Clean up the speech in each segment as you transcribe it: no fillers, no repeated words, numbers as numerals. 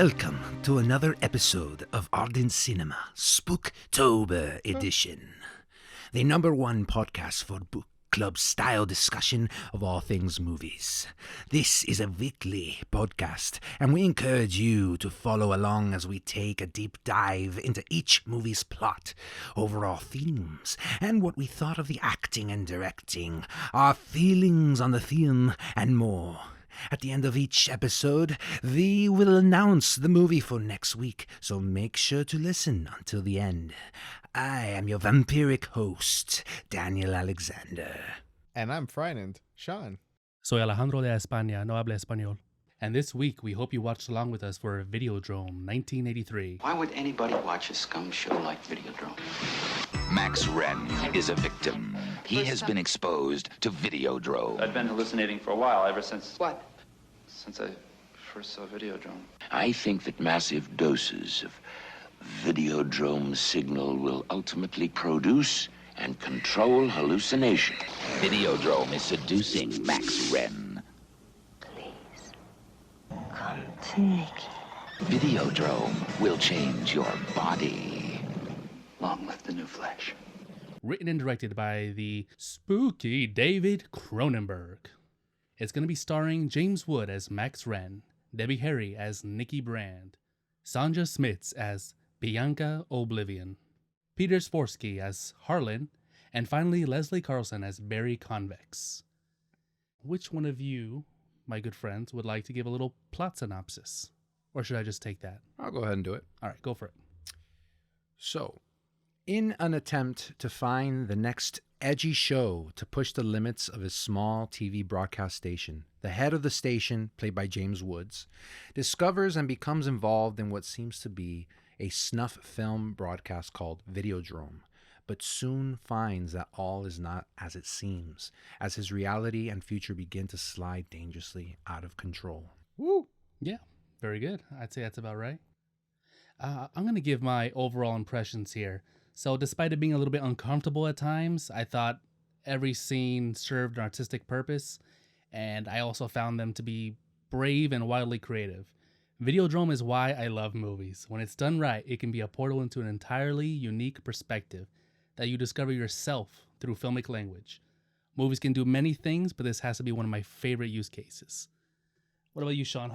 Welcome to another episode of Ardent Cinema Spooktober Edition, the number one podcast for book club style discussion of all things movies. This is a weekly podcast, and we encourage you to follow along as we take a deep dive into each movie's plot, overall themes, and what we thought of the acting and directing, our feelings on the theme, and more. At the end of each episode, we will announce the movie for next week, so make sure to listen until the end. I am your vampiric host, Daniel Alexander. And I'm frightened, Sean. Soy Alejandro de España, no habla español. And this week, we hope you watched along with us for Videodrome 1983. Why would anybody watch a scum show like Videodrome? Max Wren is a victim. He has been exposed to Videodrome. I've been hallucinating for a while, ever since... What? Since I first saw Videodrome. I think that massive doses of Videodrome signal will ultimately produce and control hallucination. Videodrome is seducing Max Wren. Please, come to me. Videodrome will change your body. Long live the new flesh. Written and directed by the spooky David Cronenberg. It's going to be starring James Wood as Max Wren, Debbie Harry as Nikki Brand, Sanja Smits as Bianca Oblivion, Peter Svorsky as Harlan, and finally Leslie Carlson as Barry Convex. Which one of you, my good friends, would like to give a little plot synopsis? Or should I just take that? I'll go ahead and do it. All right, go for it. So, in an attempt to find the next edgy show to push the limits of his small TV broadcast station, the head of the station, played by James Woods, discovers and becomes involved in what seems to be a snuff film broadcast called Videodrome, but soon finds that all is not as it seems, as his reality and future begin to slide dangerously out of control. Woo! Yeah, very good. I'd say that's about right. I'm going to give my overall impressions here. So despite it being a little bit uncomfortable at times, I thought every scene served an artistic purpose, and I also found them to be brave and wildly creative. Videodrome is why I love movies. When it's done right, it can be a portal into an entirely unique perspective that you discover yourself through filmic language. Movies can do many things, but this has to be one of my favorite use cases. What about you, Sean?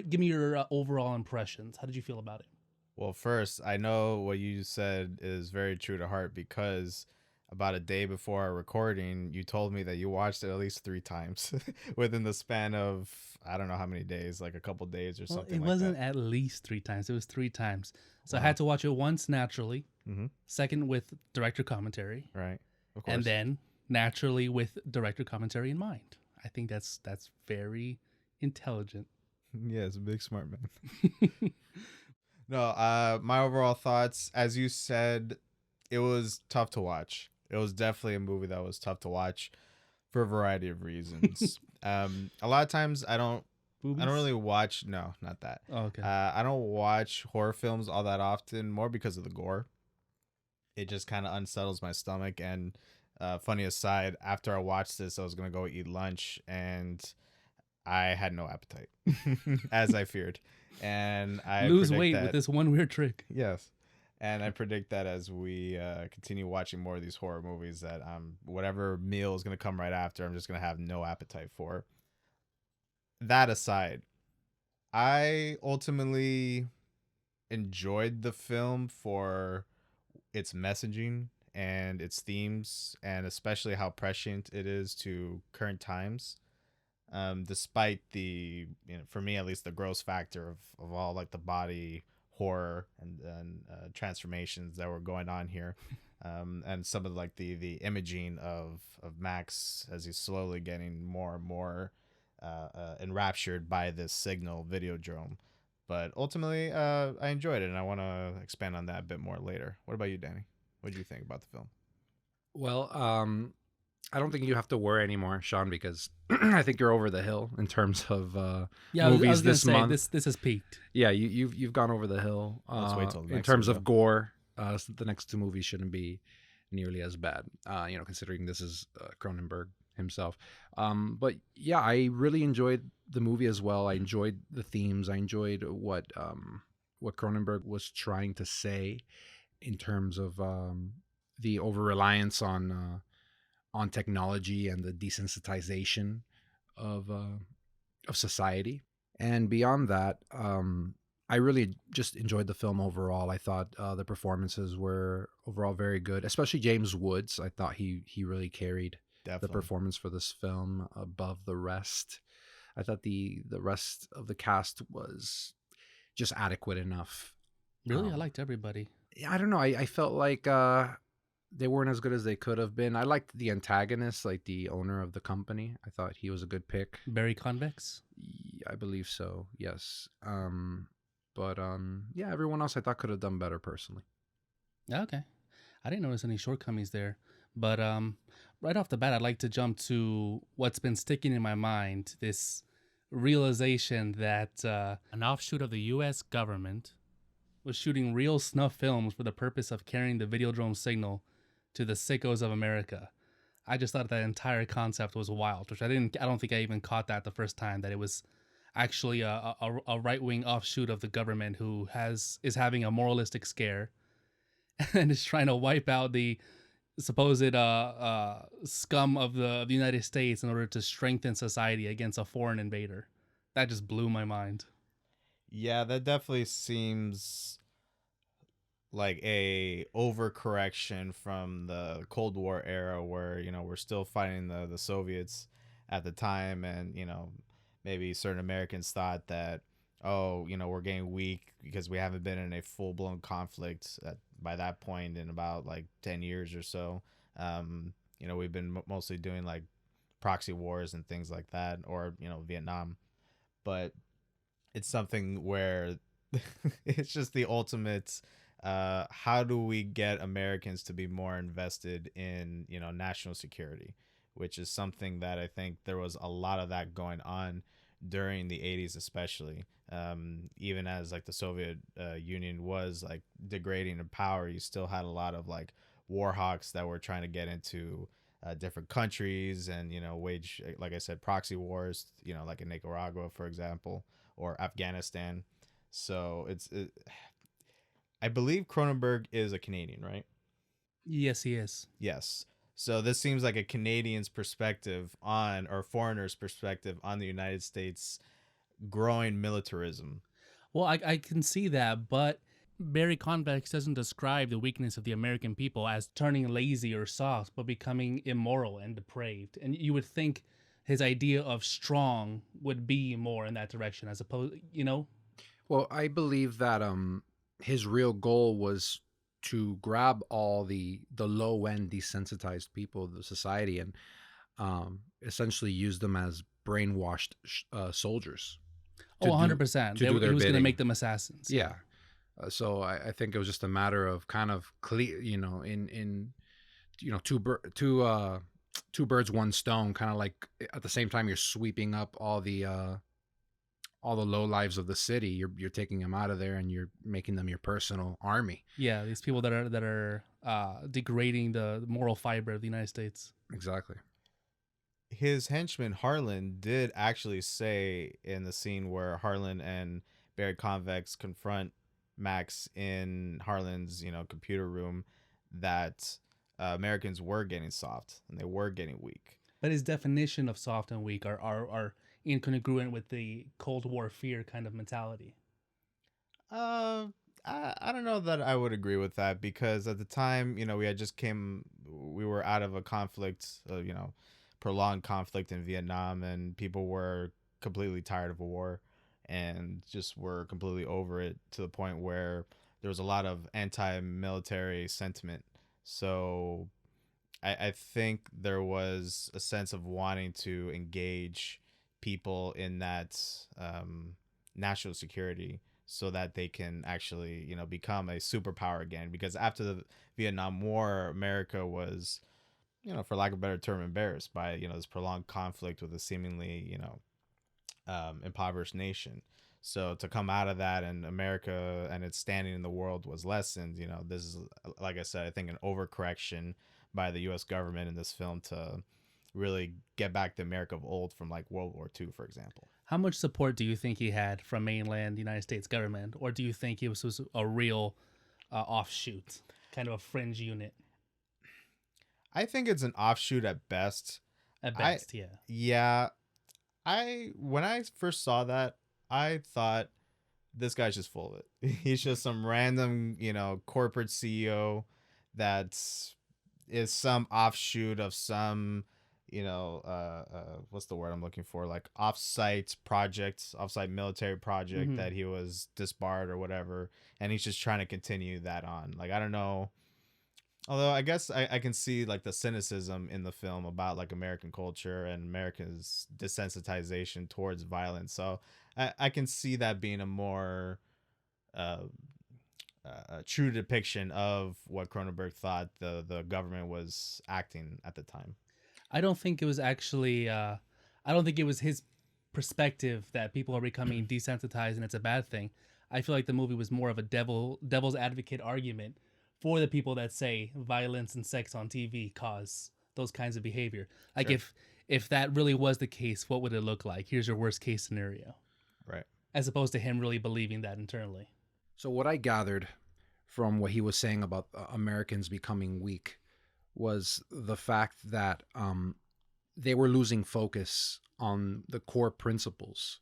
Give me your overall impressions. How did you feel about it? Well, first, I know what you said is very true to heart because about a day before our recording, you told me that you watched it at least 3 times within the span of, I don't know how many days, like a couple days or something like that. It wasn't at least 3 times. It was 3 times. So I had to watch it once naturally, second with director commentary, right? Of course. And then naturally with director commentary in mind. I think that's very intelligent. Yeah, it's a big smart man. No, my overall thoughts, as you said, it was tough to watch. It was definitely a movie that was tough to watch for a variety of reasons. A lot of times I don't really watch. No, not that. Oh, okay. I don't watch horror films all that often, more because of the gore. It just kind of unsettles my stomach. And funny aside, after I watched this, I was going to go eat lunch and I had no appetite, as I feared. And I lose weight with this one weird trick. Yes. And I predict that as we continue watching more of these horror movies, that whatever meal is going to come right after, I'm just going to have no appetite for. That aside, I ultimately enjoyed the film for its messaging and its themes, and especially how prescient it is to current times. Despite the, for me at least, the gross factor of all like the body horror and transformations that were going on here, and some of like the imaging of Max as he's slowly getting more and more enraptured by this signal Videodrome. But ultimately, I enjoyed it, and I want to expand on that a bit more later. What about you, Danny? What do you think about the film? Well, I don't think you have to worry anymore, Sean, because I think you're over the hill in terms of movies this month. This has peaked. Yeah, you've gone over the hill. Let's wait till in terms of gore. The next 2 movies shouldn't be nearly as bad. Considering this is Cronenberg himself. But yeah, I really enjoyed the movie as well. I enjoyed the themes. I enjoyed what Cronenberg was trying to say in terms of the over reliance on technology and the desensitization of society. And beyond that, I really just enjoyed the film overall. I thought the performances were overall very good, especially James Woods. I thought he really carried the performance for this film above the rest. I thought the rest of the cast was just adequate enough. Really, I liked everybody. I don't know. I felt like they weren't as good as they could have been. I liked the antagonist, like the owner of the company. I thought he was a good pick. Barry Convex? I believe so, yes. But yeah, everyone else I thought could have done better personally. Okay. I didn't notice any shortcomings there. But right off the bat, I'd like to jump to what's been sticking in my mind, this realization that an offshoot of the U.S. government was shooting real snuff films for the purpose of carrying the Videodrome signal to the sickos of America. I just thought that entire concept was wild, which I don't think I even caught that the first time, that it was actually a right-wing offshoot of the government who is having a moralistic scare and is trying to wipe out the supposed scum of the United States in order to strengthen society against a foreign invader. That just blew my mind. Yeah, that definitely seems like a overcorrection from the Cold War era where, we're still fighting the Soviets at the time, and, maybe certain Americans thought that, we're getting weak because we haven't been in a full-blown conflict by that point in about like 10 years or so. We've been mostly doing like proxy wars and things like that, or, Vietnam. But it's something where it's just the ultimate, how do we get Americans to be more invested in, national security, which is something that I think there was a lot of that going on during the 80s, especially. Even as like the Soviet Union was like degrading in power, you still had a lot of like war hawks that were trying to get into different countries and, wage, like I said, proxy wars, like in Nicaragua, for example, or Afghanistan. So I believe Cronenberg is a Canadian, right? Yes, he is. Yes. So this seems like a Canadian's perspective on, or foreigner's perspective on, the United States growing militarism. Well, I can see that, but Barry Convex doesn't describe the weakness of the American people as turning lazy or soft, but becoming immoral and depraved. And you would think his idea of strong would be more in that direction, as opposed, Well, I believe that his real goal was to grab all the low end desensitized people of the society and essentially use them as brainwashed soldiers. Oh, 100%. He was going to make them assassins. Yeah. So I think it was just a matter of kind of clear, two birds, one stone, kind of like at the same time you're sweeping up all the low lives of the city. You're taking them out of there and you're making them your personal army. Yeah, these people that are degrading the moral fiber of the United States. Exactly. His henchman Harlan did actually say in the scene where Harlan and Barry Convex confront Max in Harlan's computer room that Americans were getting soft and they were getting weak. But his definition of soft and weak are incongruent with the Cold War fear kind of mentality. I don't know that I would agree with that, because at the time, we were out of a conflict, prolonged conflict in Vietnam, and people were completely tired of a war and just were completely over it, to the point where there was a lot of anti-military sentiment. So I think there was a sense of wanting to engage people in that national security so that they can actually, become a superpower again. Because after the Vietnam War, America was, for lack of a better term, embarrassed by, this prolonged conflict with a seemingly, impoverished nation. So to come out of that, and America and its standing in the world was lessened, this is, like I said, I think an overcorrection by the U.S. government in this film to really get back the America of old from like World War II, for example. How much support do you think he had from mainland United States government, or do you think he was a real offshoot, kind of a fringe unit? I think it's an offshoot at best. At best, yeah. Yeah. When I first saw that, I thought this guy's just full of it. He's just some random, corporate CEO that is some offshoot of some, what's the word I'm looking for? Like offsite military project that he was disbarred or whatever. And he's just trying to continue that on. Like, I don't know. Although I guess I can see like the cynicism in the film about like American culture and America's desensitization towards violence. So I can see that being a more true depiction of what Cronenberg thought the government was acting at the time. I don't think it was actually. I don't think it was his perspective that people are becoming desensitized and it's a bad thing. I feel like the movie was more of a devil's advocate argument for the people that say violence and sex on TV cause those kinds of behavior. Like Sure. if that really was the case, what would it look like? Here's your worst case scenario. Right. As opposed to him really believing that internally. So what I gathered from what he was saying about Americans becoming weak was the fact that they were losing focus on the core principles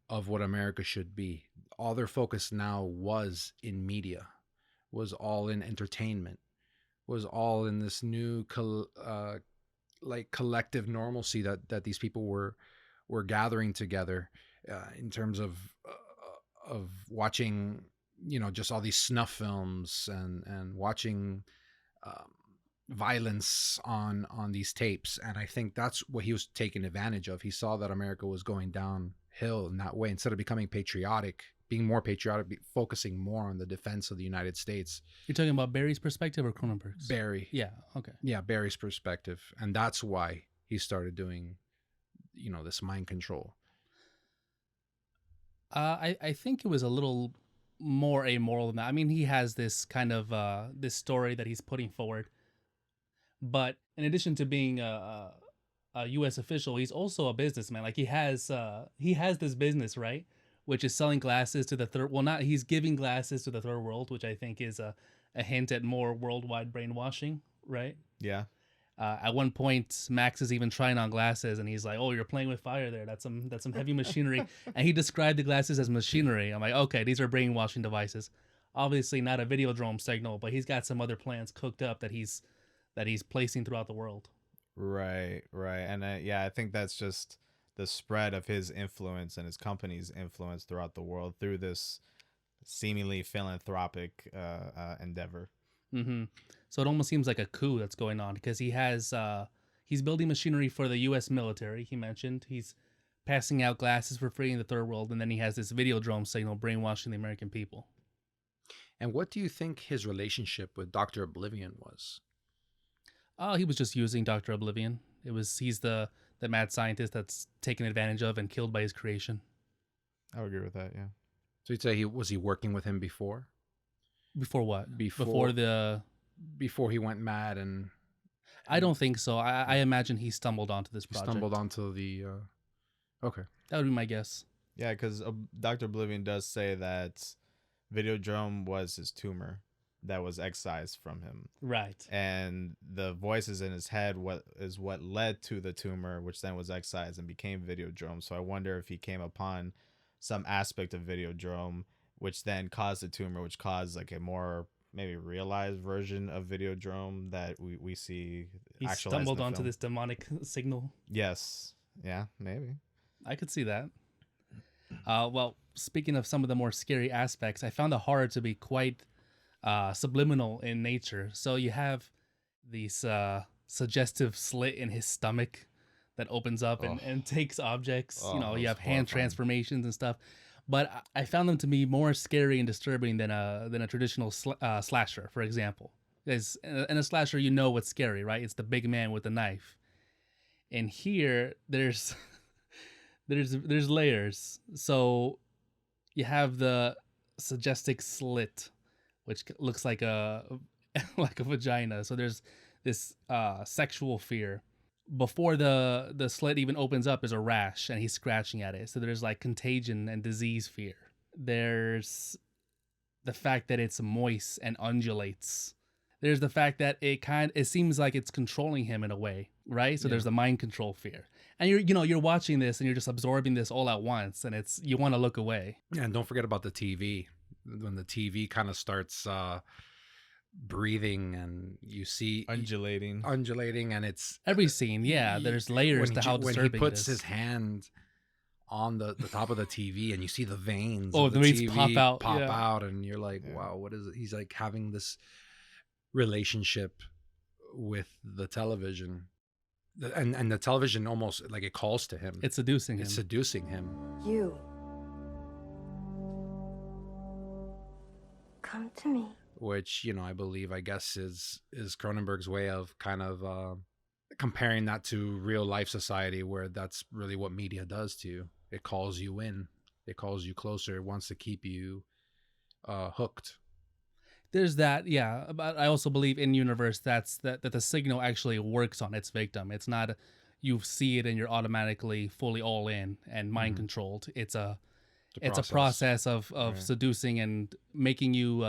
of what America should be. All their focus now was in media, was all in entertainment, was all in this new collective normalcy that these people were gathering together in terms of watching, just all these snuff films and watching violence on these tapes. And I think that's what he was taking advantage of. He saw that America was going downhill in that way. Instead of becoming patriotic, being more patriotic, focusing more on the defense of the United States. You're talking about Barry's perspective or Cronenberg's? Barry. Yeah, okay. Yeah, Barry's perspective. And that's why he started doing, this mind control. I think it was a little more amoral than that. I mean, he has this kind of this story that he's putting forward. But in addition to being a U.S. official, he's also a businessman. Like he has this business, right? Which is selling glasses to the third. Well, not he's giving glasses to the third world, which I think is a hint at more worldwide brainwashing, right? Yeah. At one point, Max is even trying on glasses, and he's like, "Oh, you're playing with fire there. That's some heavy machinery." And he described the glasses as machinery. I'm like, "Okay, these are brainwashing devices. Obviously, not a Videodrome signal, but he's got some other plans cooked up that he's placing throughout the world." Right. And I think that's just the spread of his influence and his company's influence throughout the world through this seemingly philanthropic endeavor. Mm-hmm. So it almost seems like a coup that's going on because he's building machinery for the U.S. military. He mentioned he's passing out glasses for free in the third world, and then he has this Videodrome signal brainwashing the American people. And what do you think his relationship with Dr. Oblivion was? Oh, he was just using Dr. Oblivion. He's the mad scientist that's taken advantage of and killed by his creation. I would agree with that, yeah. So you'd say was he working with him before? Before what? Before he went mad and... I don't think so. I imagine he stumbled onto this project. Stumbled onto the... Okay. That would be my guess. Yeah, because Dr. Oblivion does say that Videodrome was his tumor that was excised from him. Right. And the voices in his head what led to the tumor, which then was excised and became Videodrome. So I wonder if he came upon some aspect of Videodrome, which then caused the tumor, which caused like a more maybe realized version of Videodrome that we see. He stumbled onto this demonic signal. Yes. Yeah, maybe. I could see that. Well, speaking of some of the more scary aspects, I found the horror to be quite subliminal in nature. So you have these suggestive slit in his stomach that opens up and takes objects. You have hand transformations and stuff. But I found them to be more scary and disturbing than a traditional slasher, for example. Because in a slasher, you know what's scary, right? It's the big man with the knife. And here, there's layers. So you have the suggestive slit, which looks like a vagina. So there's this sexual fear. before the slit even opens up, there's a rash and he's scratching at it. So there's like contagion and disease fear. There's the fact that it's moist and undulates. There's the fact that it seems like it's controlling him in a way, right? So there's the mind control fear. And you're watching this and you're just absorbing this all at once, and you want to look away. Yeah, and don't forget about the TV. When the TV kind of starts breathing and you see undulating, and it's every scene. Yeah, there's layers to how disturbing when he puts it is. his hand on the top of the TV and you see the veins. Oh, of the veins TV pop out, out, and you're like, wow, what is it? He's like having this relationship with the television, and the television almost like it calls to him. It's seducing him. It's seducing him. You. Come to me. Which, I guess is Cronenberg's way of kind of comparing that to real life society, where that's really what media does to you. It calls you in, it calls you closer, it wants to keep you hooked. There's that, yeah. But I also believe in universe that the signal actually works on its victim. It's not you see it and you're automatically fully all in and mind controlled. It's a process of right. Seducing and making you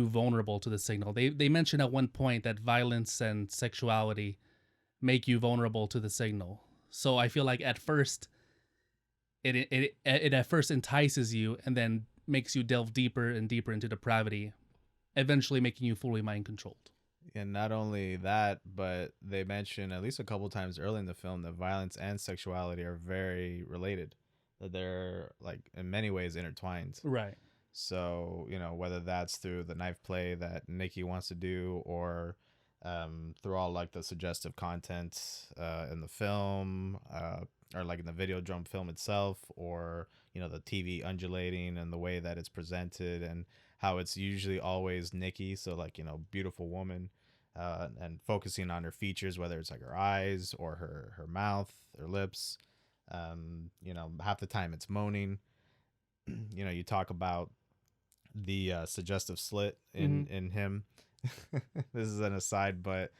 vulnerable to the signal. They mentioned at one point that violence and sexuality make you vulnerable to the signal. So I feel like at first it at first entices you and then makes you delve deeper and deeper into depravity, eventually making you fully mind controlled. And not only that, but they mention at least a couple times early in the film that violence and sexuality are very related, that they're like in many ways intertwined. Right. So, whether that's through the knife play that Nikki wants to do, or through all like the suggestive content in the film, or like in the Videodrome film itself, or the TV undulating and the way that it's presented, and how it's usually always Nikki, so like beautiful woman, and focusing on her features, whether it's like her eyes or her mouth, her lips. Half the time it's moaning. You talk about the suggestive slit in him. This is an aside, but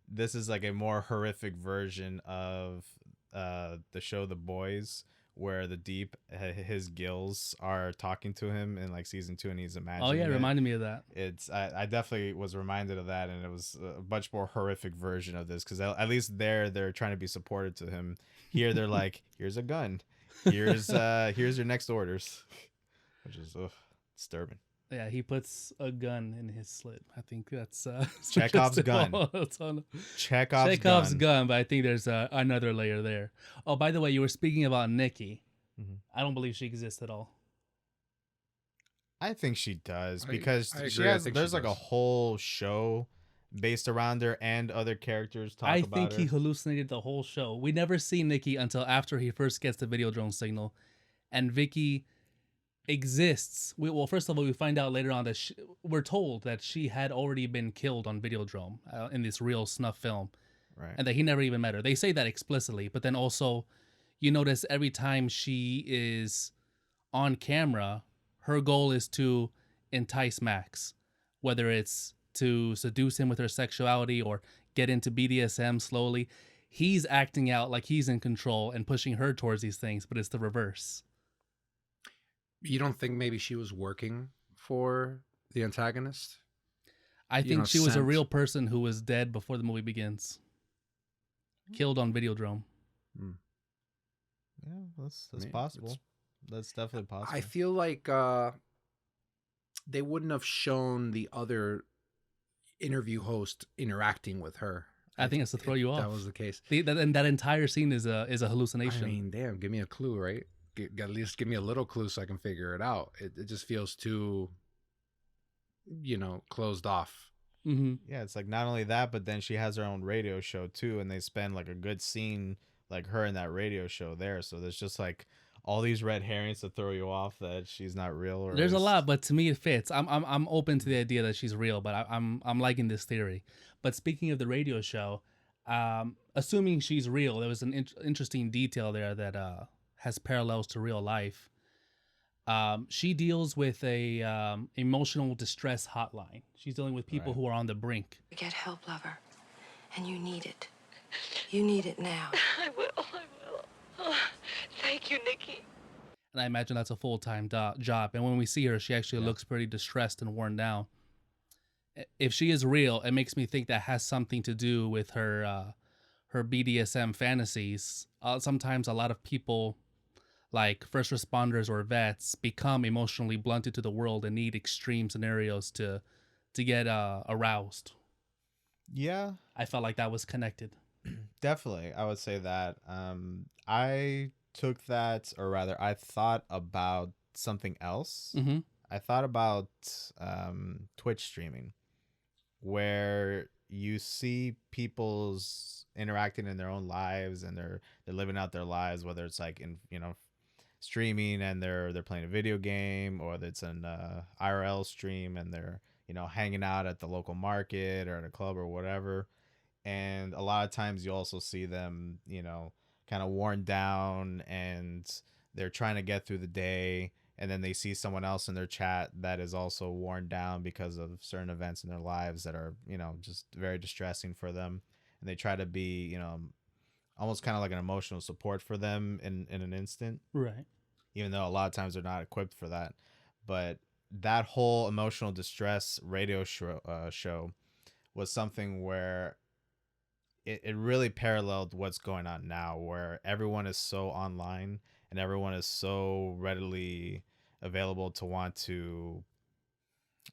this is like a more horrific version of the show The Boys, where the Deep, his gills are talking to him in like season 2, and he's imagining. Oh yeah, it reminded me of that. I definitely was reminded of that, and it was a much more horrific version of this, because at least they're trying to be supportive to him. Here they're like, here's a gun, here's your next orders, which is disturbing. Yeah, he puts a gun in his slit. I think that's Chekhov's gun. Chekhov's gun. But I think there's another layer there. Oh, by the way, you were speaking about Nikki. Mm-hmm. I don't believe she exists at all. I think she does, because there's like a whole show based around her, and other characters talk about her. I think he hallucinated the whole show. We never see Nikki until after he first gets the Videodrome signal, and Vicky exists. First of all, we find out later on that we're told that she had already been killed on Videodrome in this real snuff film, right? And that he never even met her. They say that explicitly, but then also you notice every time she is on camera, her goal is to entice Max, whether it's to seduce him with her sexuality or get into BDSM slowly. He's acting out like he's in control and pushing her towards these things, but it's the reverse. You don't think maybe she was working for the antagonist? I think she was a real person who was dead before the movie begins. Killed on Videodrome. Yeah, that's possible. That's definitely possible. I feel like they wouldn't have shown the other interview host interacting with her. I think it's to throw you off. That was the case. And that entire scene is a hallucination. I mean, damn, give me a clue, right? At least give me a little clue so I can figure it out. It just feels too, closed off. Mm-hmm. Yeah, it's like not only that, but then she has her own radio show too, and they spend like a good scene like her in that radio show there. So there's just like all these red herrings to throw you off that she's not real. Or there's a lot, but to me it fits. I'm open to the idea that she's real, but I'm liking this theory. But speaking of the radio show, assuming she's real, there was an interesting detail there that has parallels to real life. She deals with a emotional distress hotline. She's dealing with people who are on the brink. Get help, lover, and you need it. You need it now. I will. Oh, thank you, Nikki. And I imagine that's a full-time job. And when we see her, she actually looks pretty distressed and worn down. If she is real, it makes me think that has something to do with her BDSM fantasies. Sometimes a lot of people, like first responders or vets, become emotionally blunted to the world and need extreme scenarios to get aroused. Yeah, I felt like that was connected. definitely. I would say that. I took that, or rather, I thought about something else. Mm-hmm. I thought about Twitch streaming, where you see people's interacting in their own lives and they're living out their lives, whether it's like in streaming and they're playing a video game, or it's an IRL stream and they're hanging out at the local market or at a club or whatever. And a lot of times you also see them kind of worn down and they're trying to get through the day, and then they see someone else in their chat that is also worn down because of certain events in their lives that are just very distressing for them, and they try to be almost kind of like an emotional support for them in an instant, Right. even though a lot of times they're not equipped for that. But that whole emotional distress radio show was something where it really paralleled what's going on now, where everyone is so online and everyone is so readily available to want to,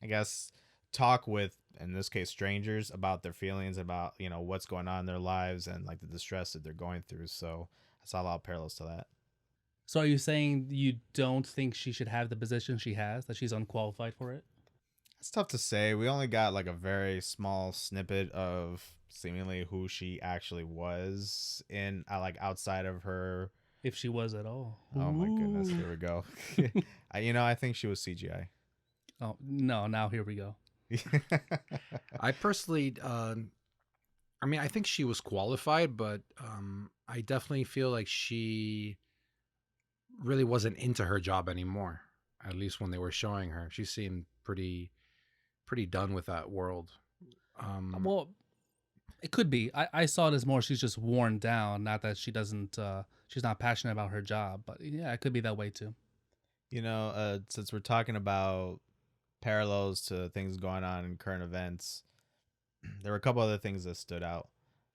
I guess, talk with, in this case, strangers about their feelings, about what's going on in their lives and like the distress that they're going through. So I saw a lot of parallels to that. So are you saying you don't think she should have the position she has, that she's unqualified for it? It's tough to say. We only got like a very small snippet of seemingly who she actually was in like outside of her. If she was at all. Oh my goodness, here we go. I think she was CGI. Oh no, now here we go. I personally, I think she was qualified, but I definitely feel like she really wasn't into her job anymore. At least when they were showing her, she seemed pretty done with that world. Well, it could be. I saw it as more she's just worn down, not that she doesn't. She's not passionate about her job, but yeah, it could be that way too. Since we're talking about parallels to things going on in current events, there were a couple other things that stood out.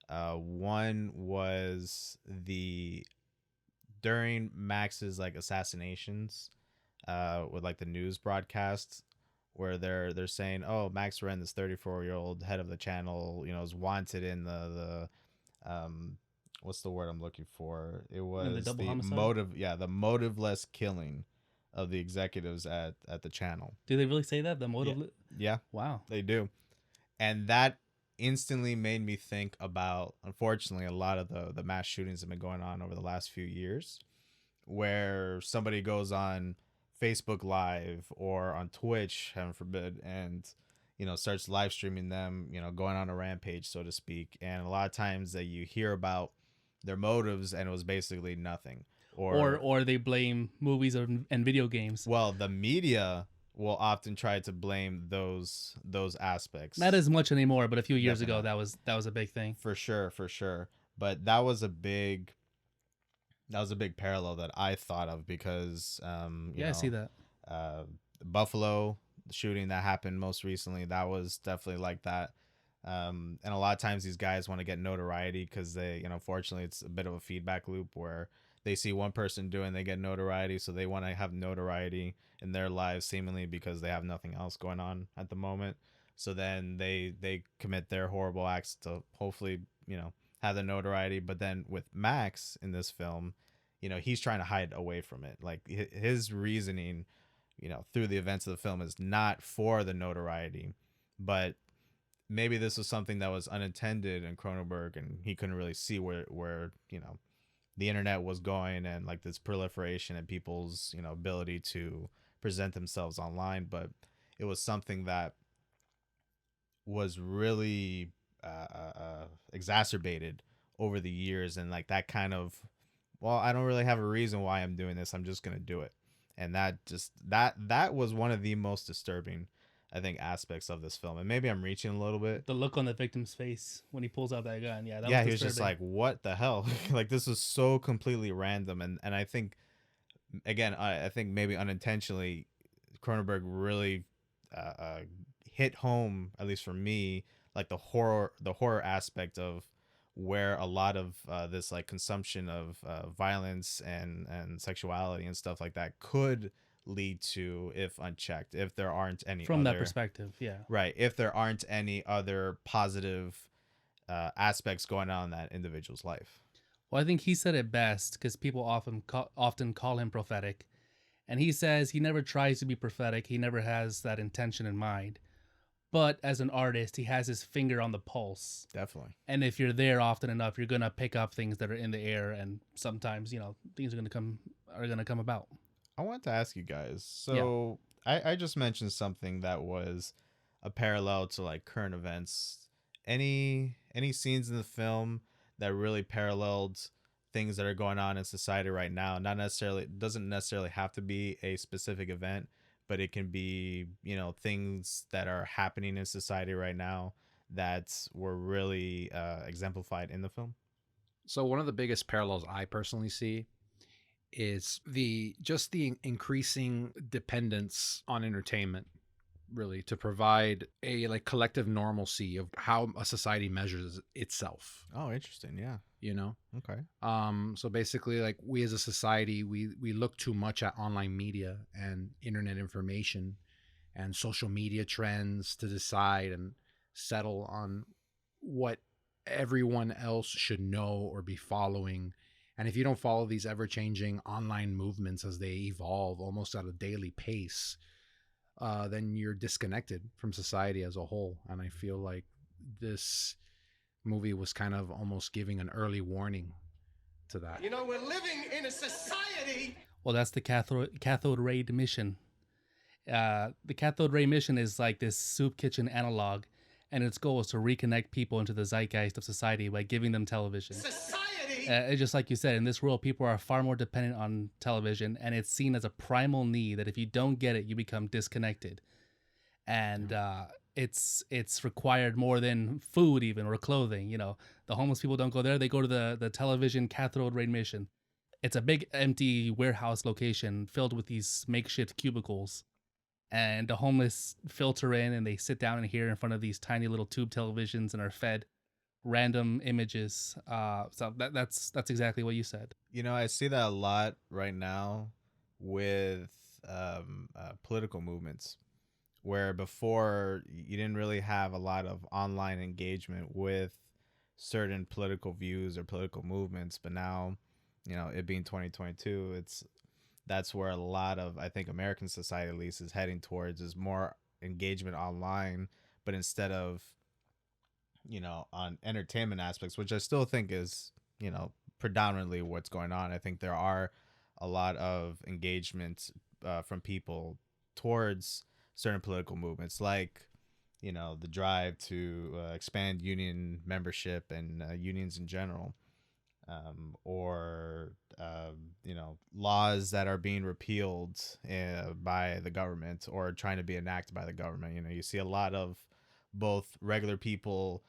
One was during Max's like assassinations, with like the news broadcasts, where they're saying, oh, Max Wren, this 34-year-old head of the channel, is wanted in the what's the word I'm looking for? It was double the homicide? the motiveless killing of the executives at the channel. Do they really say that? The motive? Yeah. Wow. They do. And that instantly made me think about, unfortunately, a lot of the mass shootings that have been going on over the last few years, where somebody goes on Facebook Live or on Twitch, heaven forbid, and starts live streaming them, going on a rampage, so to speak. And a lot of times that you hear about their motives and it was basically nothing. Or they blame movies and video games. Well, the media will often try to blame those aspects. Not as much anymore, but a few years ago that was a big thing. For sure. But that was a big parallel that I thought of because I see that. Buffalo, the shooting that happened most recently, that was definitely like that. And a lot of times these guys want to get notoriety because they, fortunately it's a bit of a feedback loop where they see one person doing, they get notoriety, so they want to have notoriety in their lives seemingly because they have nothing else going on at the moment. So then they commit their horrible acts to hopefully, have the notoriety. But then with Max in this film, he's trying to hide away from it. Like his reasoning, through the events of the film is not for the notoriety, but maybe this was something that was unintended in Cronenberg and he couldn't really see where the internet was going and like this proliferation and people's, ability to present themselves online. But it was something that was really exacerbated over the years. And like that kind of, well, I don't really have a reason why I'm doing this. I'm just going to do it. And that was one of the most disturbing I think, aspects of this film. And maybe I'm reaching a little bit. The look on the victim's face when he pulls out that gun. Yeah, He was just like, what the hell? Like, this was so completely random. And I think, again, I think maybe unintentionally, Cronenberg really hit home, at least for me, like the horror aspect of where a lot of this like consumption of violence and sexuality and stuff like that could lead to if unchecked, if there aren't any from other, that perspective. Yeah, right, if there aren't any other positive aspects going on in that individual's life. Well, I think he said it best because people often call him prophetic, and he says he never tries to be prophetic. He never has that intention in mind. But as an artist, he has his finger on the pulse. Definitely. And if you're there often enough, you're gonna pick up things that are in the air, and sometimes things are gonna come about. I wanted to ask you guys. So I just mentioned something that was a parallel to like current events. Any scenes in the film that really paralleled things that are going on in society right now? Not necessarily, it doesn't necessarily have to be a specific event, but it can be, things that are happening in society right now that were really exemplified in the film. So one of the biggest parallels I personally see is the increasing dependence on entertainment, really, to provide a like collective normalcy of how a society measures itself. Oh, interesting. Yeah. Okay. So basically, like, we as a society, we look too much at online media and internet information and social media trends to decide and settle on what everyone else should know or be following. And if you don't follow these ever-changing online movements as they evolve almost at a daily pace, then you're disconnected from society as a whole. And I feel like this movie was kind of almost giving an early warning to that. We're living in a society. Well, that's the cathode ray mission. The cathode ray mission is like this soup kitchen analog, and its goal is to reconnect people into the zeitgeist of society by giving them television. It's just like you said, in this world, people are far more dependent on television, and it's seen as a primal need that if you don't get it, you become disconnected. And it's required more than food even, or clothing. The homeless people don't go there. They go to the television cathode ray mission. It's a big empty warehouse location filled with these makeshift cubicles. And the homeless filter in and they sit down in here in front of these tiny little tube televisions and are fed random images. So that's exactly what you said. I see that a lot right now with political movements, where before you didn't really have a lot of online engagement with certain political views or political movements, but now, it being 2022, that's where a lot of, I think, American society at least is heading towards, is more engagement online, but instead of, on entertainment aspects, which I still think is, predominantly what's going on. I think there are a lot of engagement from people towards certain political movements, like, the drive to expand union membership and unions in general, or laws that are being repealed by the government or trying to be enacted by the government. You see a lot of both regular people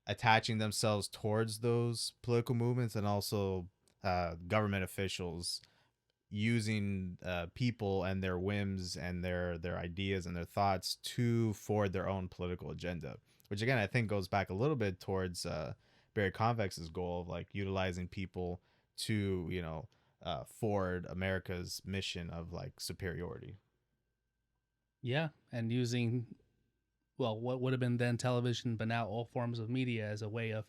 attaching themselves towards those political movements, and also government officials using people and their whims and their ideas and their thoughts to forward their own political agenda, which again I think goes back a little bit towards Barry Convex's goal of like utilizing people to forward America's mission of like superiority. Yeah, and using what would have been then television, but now all forms of media as a way of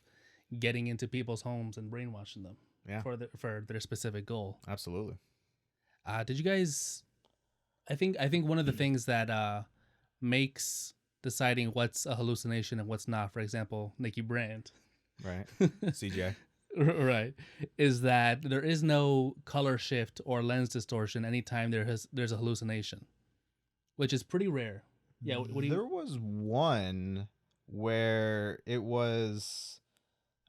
getting into people's homes and brainwashing them for their specific goal. Absolutely. Did you guys? I think one of the things that makes deciding what's a hallucination and what's not, for example, Nikki Brandt, right, CJ, right, is that there is no color shift or lens distortion anytime there's a hallucination, which is pretty rare. Yeah, there was one where it was.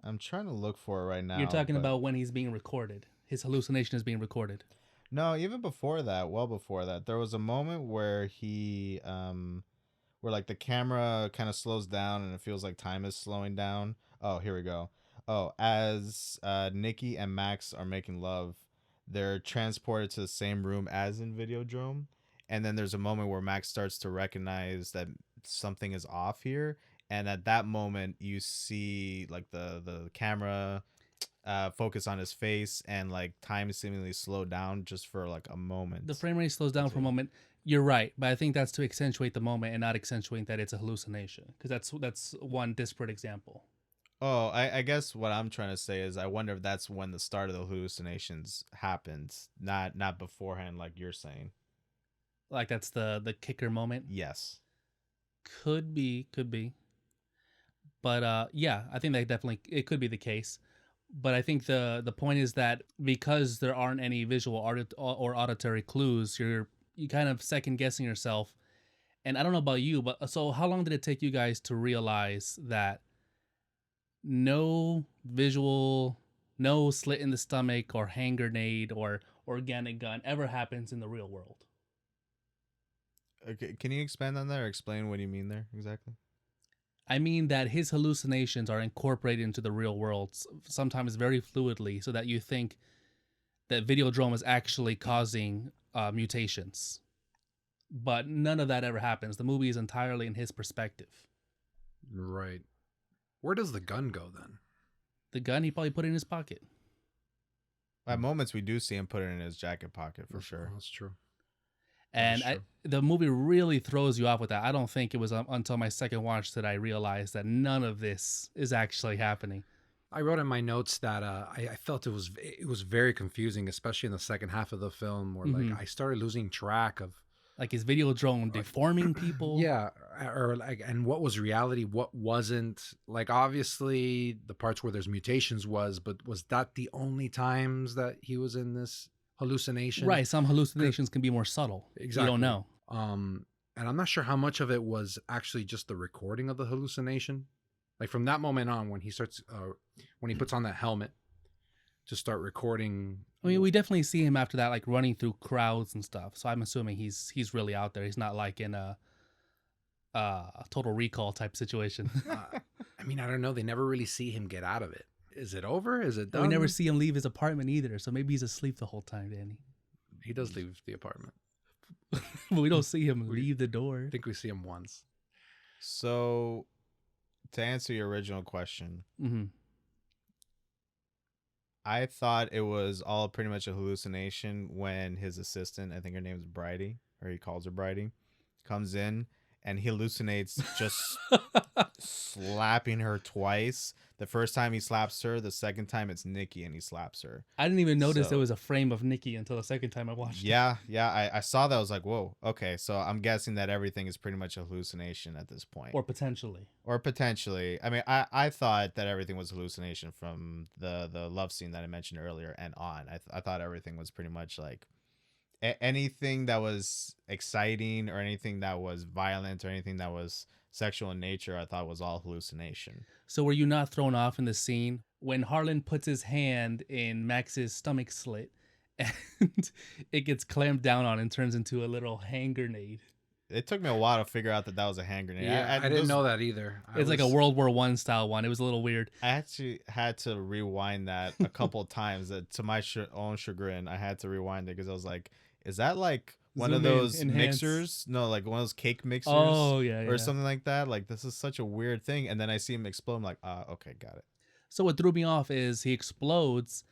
I'm trying to look for it right now. You're talking about when he's being recorded. His hallucination is being recorded. No, even before that, well before that, there was a moment where he where like the camera kind of slows down and it feels like time is slowing down. Oh, here we go. Oh, as Nikki and Max are making love, they're transported to the same room as in Videodrome. And then there's a moment where Max starts to recognize that something is off here. And at that moment, you see like the camera focus on his face and like time seemingly slow down just for like a moment. The frame rate slows down for a moment. You're right, but I think that's to accentuate the moment and not accentuate that it's a hallucination, because that's one disparate example. Oh, I guess what I'm trying to say is I wonder if that's when the start of the hallucinations happens, not beforehand like you're saying. Like that's the kicker moment. Yes. Could be. But yeah, I think that definitely it could be the case. But I think the point is that because there aren't any visual or auditory clues, you're kind of second guessing yourself. And I don't know about you, but so how long did it take you guys to realize that no visual, no slit in the stomach or hand grenade or organic gun ever happens in the real world? Okay, can you expand on that or explain what you mean there exactly? I mean that his hallucinations are incorporated into the real world, sometimes very fluidly, so that you think that Videodrome is actually causing mutations. But none of that ever happens. The movie is entirely in his perspective. Right. Where does the gun go then? The gun he probably put in his pocket. At moments we do see him put it in his jacket pocket for sure. That's true. And the movie really throws you off with that. I don't think it was until my second watch that I realized that none of this is actually happening. I wrote in my notes that I felt it was very confusing, especially in the second half of the film, where like I started losing track of like his Videodrome deforming people. Yeah, or like, and what was reality, what wasn't. Like obviously the parts where there's mutations but was that the only times that he was in this hallucination? Right, some hallucinations can be more subtle. Exactly. You don't know. And I'm not sure how much of it was actually just the recording of the hallucination. Like from that moment on, when he starts, when he puts on that helmet to start recording. I mean, we definitely see him after that, like running through crowds and stuff. So I'm assuming he's really out there. He's not like in a Total Recall type situation. I mean, I don't know. They never really see him get out of it. Is it over? Is it done? We never see him leave his apartment either. So maybe he's asleep the whole time, Danny. He does leave the apartment. But we don't see him leave the door. I think we see him once. So, to answer your original question, I thought it was all pretty much a hallucination when his assistant, I think her name is Bridie, or he calls her Bridie, comes in and he hallucinates just slapping her twice. The first time he slaps her, the second time it's Nikki and he slaps her. I didn't even notice there was a frame of Nikki until the second time I watched it. Yeah, I saw that. I was like, whoa, okay. So I'm guessing that everything is pretty much a hallucination at this point. Or potentially. I mean, I thought that everything was hallucination from the love scene that I mentioned earlier and on. I thought everything was pretty much like anything that was exciting or anything that was violent or anything that was sexual in nature, I thought was all hallucination. So were you not thrown off in the scene when Harlan puts his hand in Max's stomach slit and it gets clamped down on and turns into a little hand grenade? It took me a while to figure out that was a hand grenade. Yeah, I didn't know that either. It's like a World War I style one. It was a little weird. I actually had to rewind that a couple of times. To my own chagrin, I had to rewind it because I was like, is that like one Zoom of those in, mixers? No, like one of those cake mixers. Oh, yeah. Or something like that. Like, this is such a weird thing. And then I see him explode. I'm like, okay, got it. So what threw me off is he explodes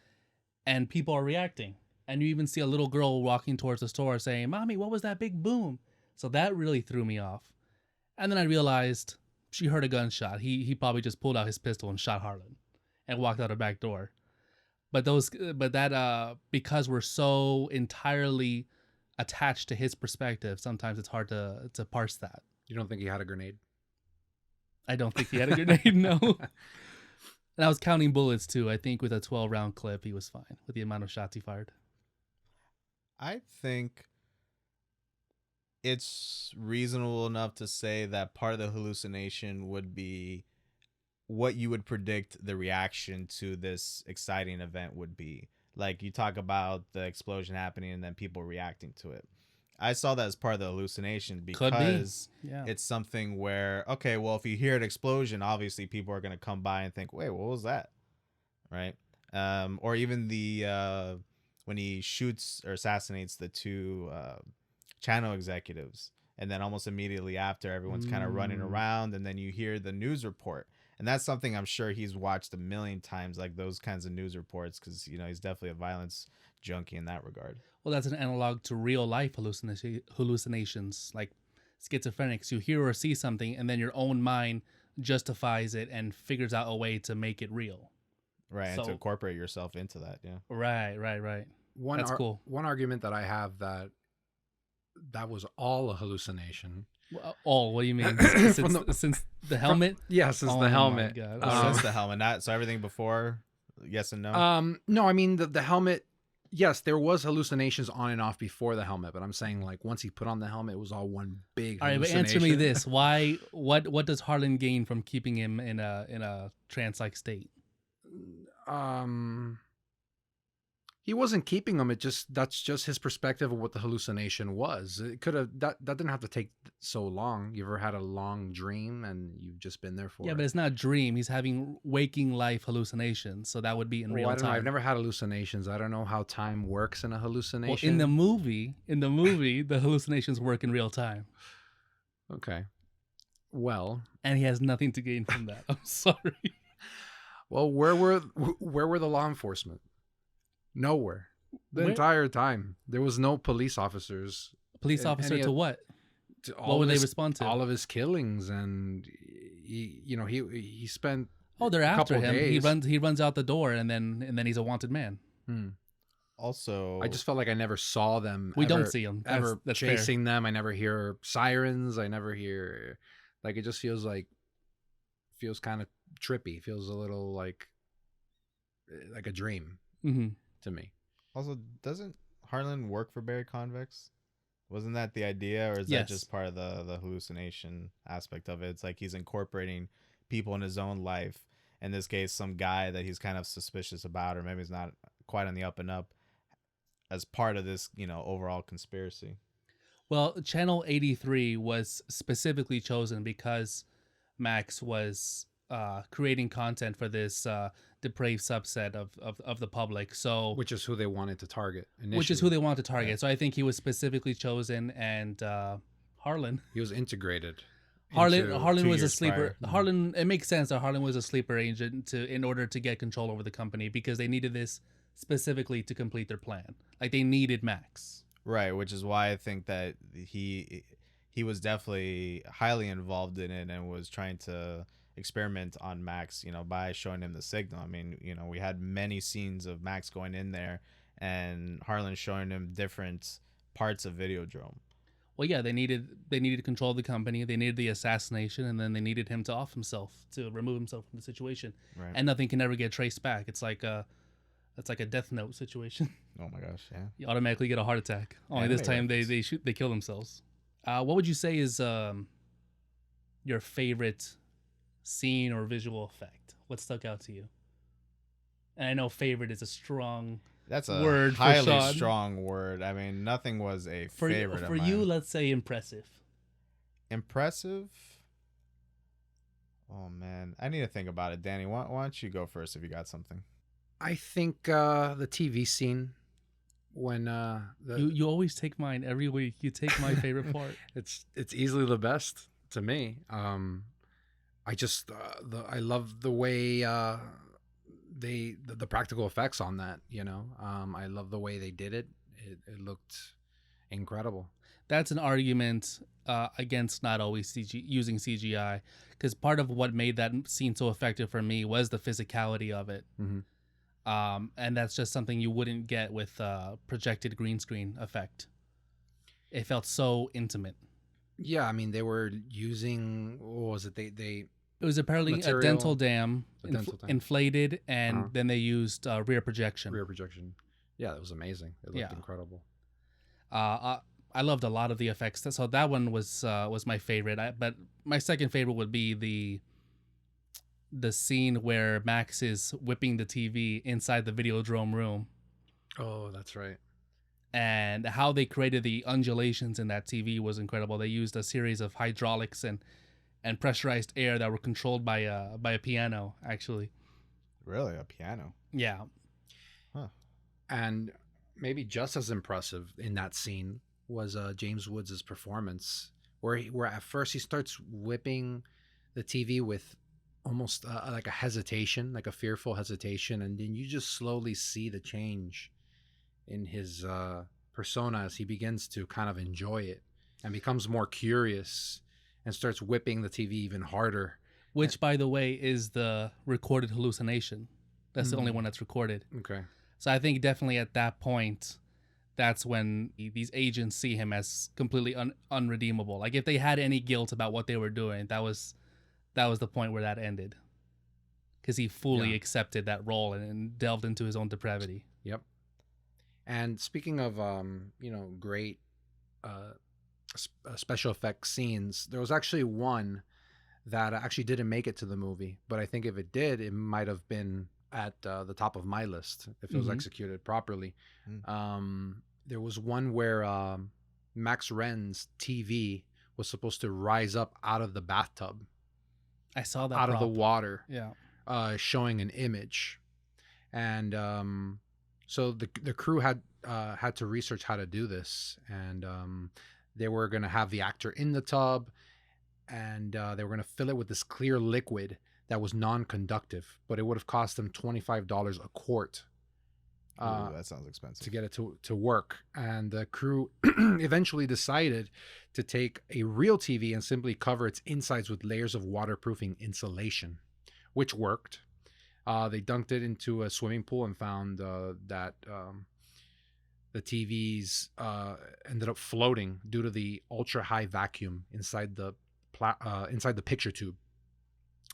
and people are reacting. And you even see a little girl walking towards the store saying, "Mommy, what was that big boom?" So that really threw me off. And then I realized she heard a gunshot. He probably just pulled out his pistol and shot Harlan and walked out a back door. But that because we're so entirely attached to his perspective, sometimes it's hard to parse that. You don't think he had a grenade? I don't think he had a grenade, no. And I was counting bullets too. I think with a 12-round clip, he was fine with the amount of shots he fired. I think it's reasonable enough to say that part of the hallucination would be what you would predict the reaction to this exciting event would be. Like, you talk about the explosion happening and then people reacting to it. I saw that as part of the hallucination Could be. because Yeah. it's something where, okay, well, if you hear an explosion, obviously people are going to come by and think, wait, what was that? Right? Or even the when he shoots or assassinates the two channel executives, and then almost immediately after, everyone's kind of running around, and then you hear the news report. And that's something I'm sure he's watched a million times, like those kinds of news reports, because, you know, he's definitely a violence junkie in that regard. Well, that's an analog to real life hallucinations, like schizophrenics. You hear or see something, and then your own mind justifies it and figures out a way to make it real. Right, and to So- incorporate yourself into that, yeah. Right. That's cool. One argument that I have that was all a hallucination. All, what do you mean? Since the helmet? Since Oh the my helmet. God. Since the helmet, not so everything before, yes and no? No, I mean the helmet. Yes, there was hallucinations on and off before the helmet, but I'm saying like once he put on the helmet, it was all one big. All right, but answer me this: Why? What does Harlan gain from keeping him in a trance-like state? He wasn't keeping him. That's just his perspective of what the hallucination was. It could have that didn't have to take so long. You ever had a long dream and you've just been there for? Yeah, but it's not a dream. He's having waking life hallucinations, so that would be in real I don't time. know. I've never had hallucinations. I don't know how time works in a hallucination. Well, in the movie, the hallucinations work in real time. Okay. Well, and he has nothing to gain from that. I'm sorry. Well, where were the law enforcement? Nowhere. The entire time. There was no police officers. Police officer to what? What would they respond to? All of his killings, and he spent. Oh, they're after him. Days. He runs out the door, and then he's a wanted man. Also, I just felt like I never saw them. We don't see them ever that's chasing them. I never hear sirens. I never hear, like, it just feels kind of trippy. Feels a little like a dream to me. Also, doesn't Harlan work for Barry Convex? Wasn't that the idea, or is that just part of the hallucination aspect of it? It's like he's incorporating people in his own life. In this case, some guy that he's kind of suspicious about, or maybe he's not quite on the up and up, as part of this, overall conspiracy. Well, Channel 83 was specifically chosen because Max was creating content for this depraved subset of the public. So, which is who they wanted to target initially. Which is who they wanted to target. Yeah. So I think he was specifically chosen, and Harlan. He was integrated. Harlan was a sleeper. Harlan. It makes sense that Harlan was a sleeper agent in order to get control over the company, because they needed this specifically to complete their plan. Like, they needed Max. Right, which is why I think that he was definitely highly involved in it and was trying to experiment on Max, by showing him the signal. I mean, we had many scenes of Max going in there and Harlan showing him different parts of Videodrome. Well, yeah, they needed to control the company. They needed the assassination, and then they needed him to off himself, to remove himself from the situation. Right. And nothing can ever get traced back. It's like a Death Note situation. Oh my gosh, yeah. You automatically get a heart attack. Only this time they kill themselves. What would you say is your favorite scene or visual effect? What stuck out to you? And I know favorite is a strong That's a word highly strong word. I mean, nothing was a favorite for you. Let's say impressive. Impressive? Oh man, I need to think about it. Danny, why don't you go first if you got something? I think the TV scene when you always take mine every week. You take my favorite part. It's easily the best to me. I just I love the way the practical effects on that. I love the way they did it. It looked incredible. That's an argument against not always using CGI, because part of what made that scene so effective for me was the physicality of it. And that's just something you wouldn't get with projected green screen effect. It felt so intimate. Yeah, I mean, they were using, what was it? It was apparently material, a dental dam, inflated, and then they used rear projection. Yeah, that was amazing. It looked incredible. I loved a lot of the effects, so that one was my favorite. But my second favorite would be the scene where Max is whipping the TV inside the Videodrome room. Oh, that's right. And how they created the undulations in that TV was incredible. They used a series of hydraulics and pressurized air that were controlled by a piano, actually. Really? A piano? Yeah. Huh. And maybe just as impressive in that scene was James Woods' performance, where at first he starts whipping the TV with almost like a hesitation, like a fearful hesitation, and then you just slowly see the change in his persona as he begins to kind of enjoy it and becomes more curious and starts whipping the TV even harder. Which, by the way, is the recorded hallucination. That's the only one that's recorded. Okay. So I think definitely at that point, that's when these agents see him as completely unredeemable. Like if they had any guilt about what they were doing, that was the point where that ended. Because he fully accepted that role and delved into his own depravity. Yep. And speaking of, great special effects scenes, there was actually one that actually didn't make it to the movie. But I think if it did, it might have been at the top of my list if it was executed properly. There was one where Max Wren's TV was supposed to rise up out of the bathtub. I saw that out of the water. Yeah. Showing an image. And so the crew had to research how to do this, and they were going to have the actor in the tub, and they were going to fill it with this clear liquid that was non-conductive, but it would have cost them $25 a quart. Ooh, that sounds expensive. To get it to work. And the crew eventually decided to take a real TV and simply cover its insides with layers of waterproofing insulation, which worked. They dunked it into a swimming pool and found that the TVs ended up floating due to the ultra high vacuum inside the picture tube.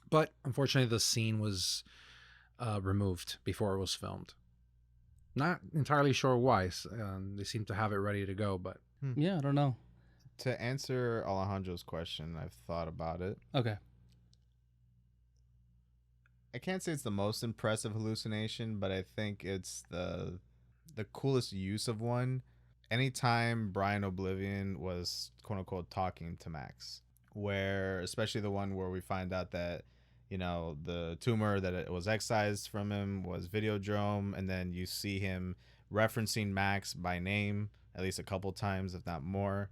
But unfortunately, the scene was removed before it was filmed. Not entirely sure why. They seem to have it ready to go, but yeah, I don't know. To answer Alejandro's question, I've thought about it. Okay. I can't say it's the most impressive hallucination, but I think it's the coolest use of one. Anytime Brian Oblivion was quote unquote talking to Max, where especially the one where we find out that, you know, the tumor that it was excised from him was Videodrome, and then you see him referencing Max by name at least a couple times, if not more,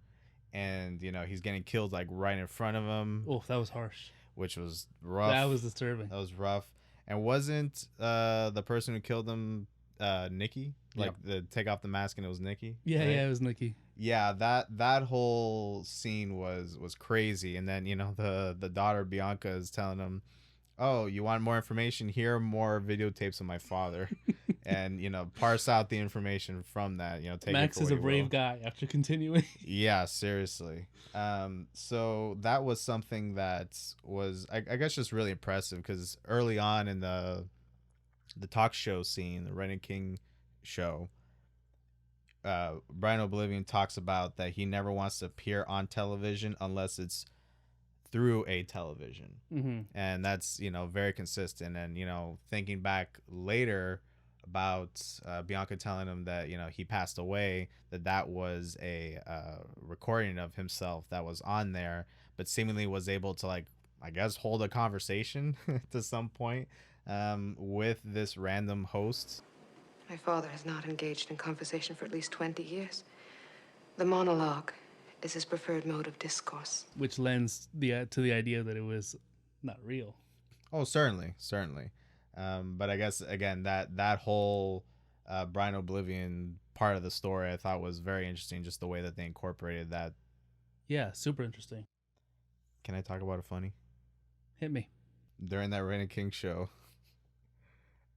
and you know he's getting killed like right in front of him. Oh, that was harsh. Which was rough. That was disturbing. That was rough. And wasn't the person who killed him Nikki? Like the take off the mask and it was Nikki? Yeah, right? yeah, it was Nikki. Yeah, that whole scene was crazy. And then, you know, the daughter Bianca is telling him, "Oh, you want more information? Here are more videotapes of my father." And, you know, parse out the information from that, you know, take Max it for is what a you brave will. guy after continuing. Yeah, seriously. So that was something that was, I guess, just really impressive, because early on in the talk show scene, the Ren and King show, Brian Oblivion talks about that he never wants to appear on television unless it's through a television. Mm-hmm. And that's, you know, very consistent. And, you know, thinking back later about Bianca telling him that, you know, he passed away, that was a recording of himself that was on there, but seemingly was able to, like, I guess, hold a conversation to some point with this random host. My father has not engaged in conversation for at least 20 years. The monologue is his preferred mode of discourse. Which lends to the idea that it was not real. Oh, certainly. But I guess, again, that whole Brian Oblivion part of the story I thought was very interesting, just the way that they incorporated that. Yeah, super interesting. Can I talk about a funny? Hit me. During that Ren and King show,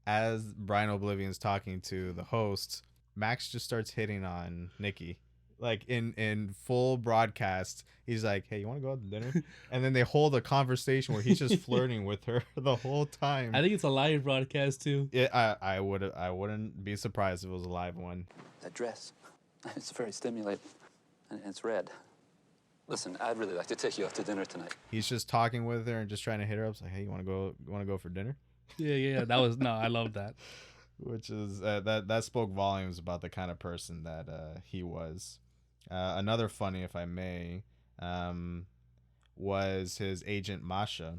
as Brian Oblivion's talking to the host, Max just starts hitting on Nikki. Like in full broadcast, he's like, "Hey, you want to go out to dinner?" And then they hold a conversation where he's just flirting with her the whole time. I think it's a live broadcast too. I wouldn't be surprised if it was a live one. That dress, it's very stimulating, and it's red. Listen, I'd really like to take you out to dinner tonight. He's just talking with her and just trying to hit her up. It's like, "Hey, you want to go for dinner?" Yeah. That was I love that. which is that spoke volumes about the kind of person that he was. Another funny, if I may, was his agent Masha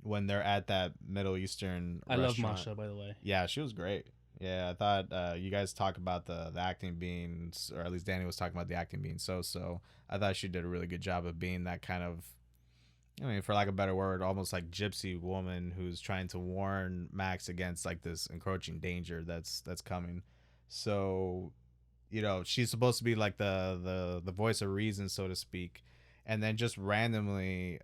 when they're at that Middle Eastern I restaurant. love Masha, by the way. Yeah, she was great. Yeah, I thought you guys talk about the acting being, or at least Danny was talking about the acting being so. I thought she did a really good job of being that kind of, I mean, for lack of a better word, almost like gypsy woman who's trying to warn Max against like this encroaching danger that's coming. So, you know, she's supposed to be like the voice of reason, so to speak. And then just randomly,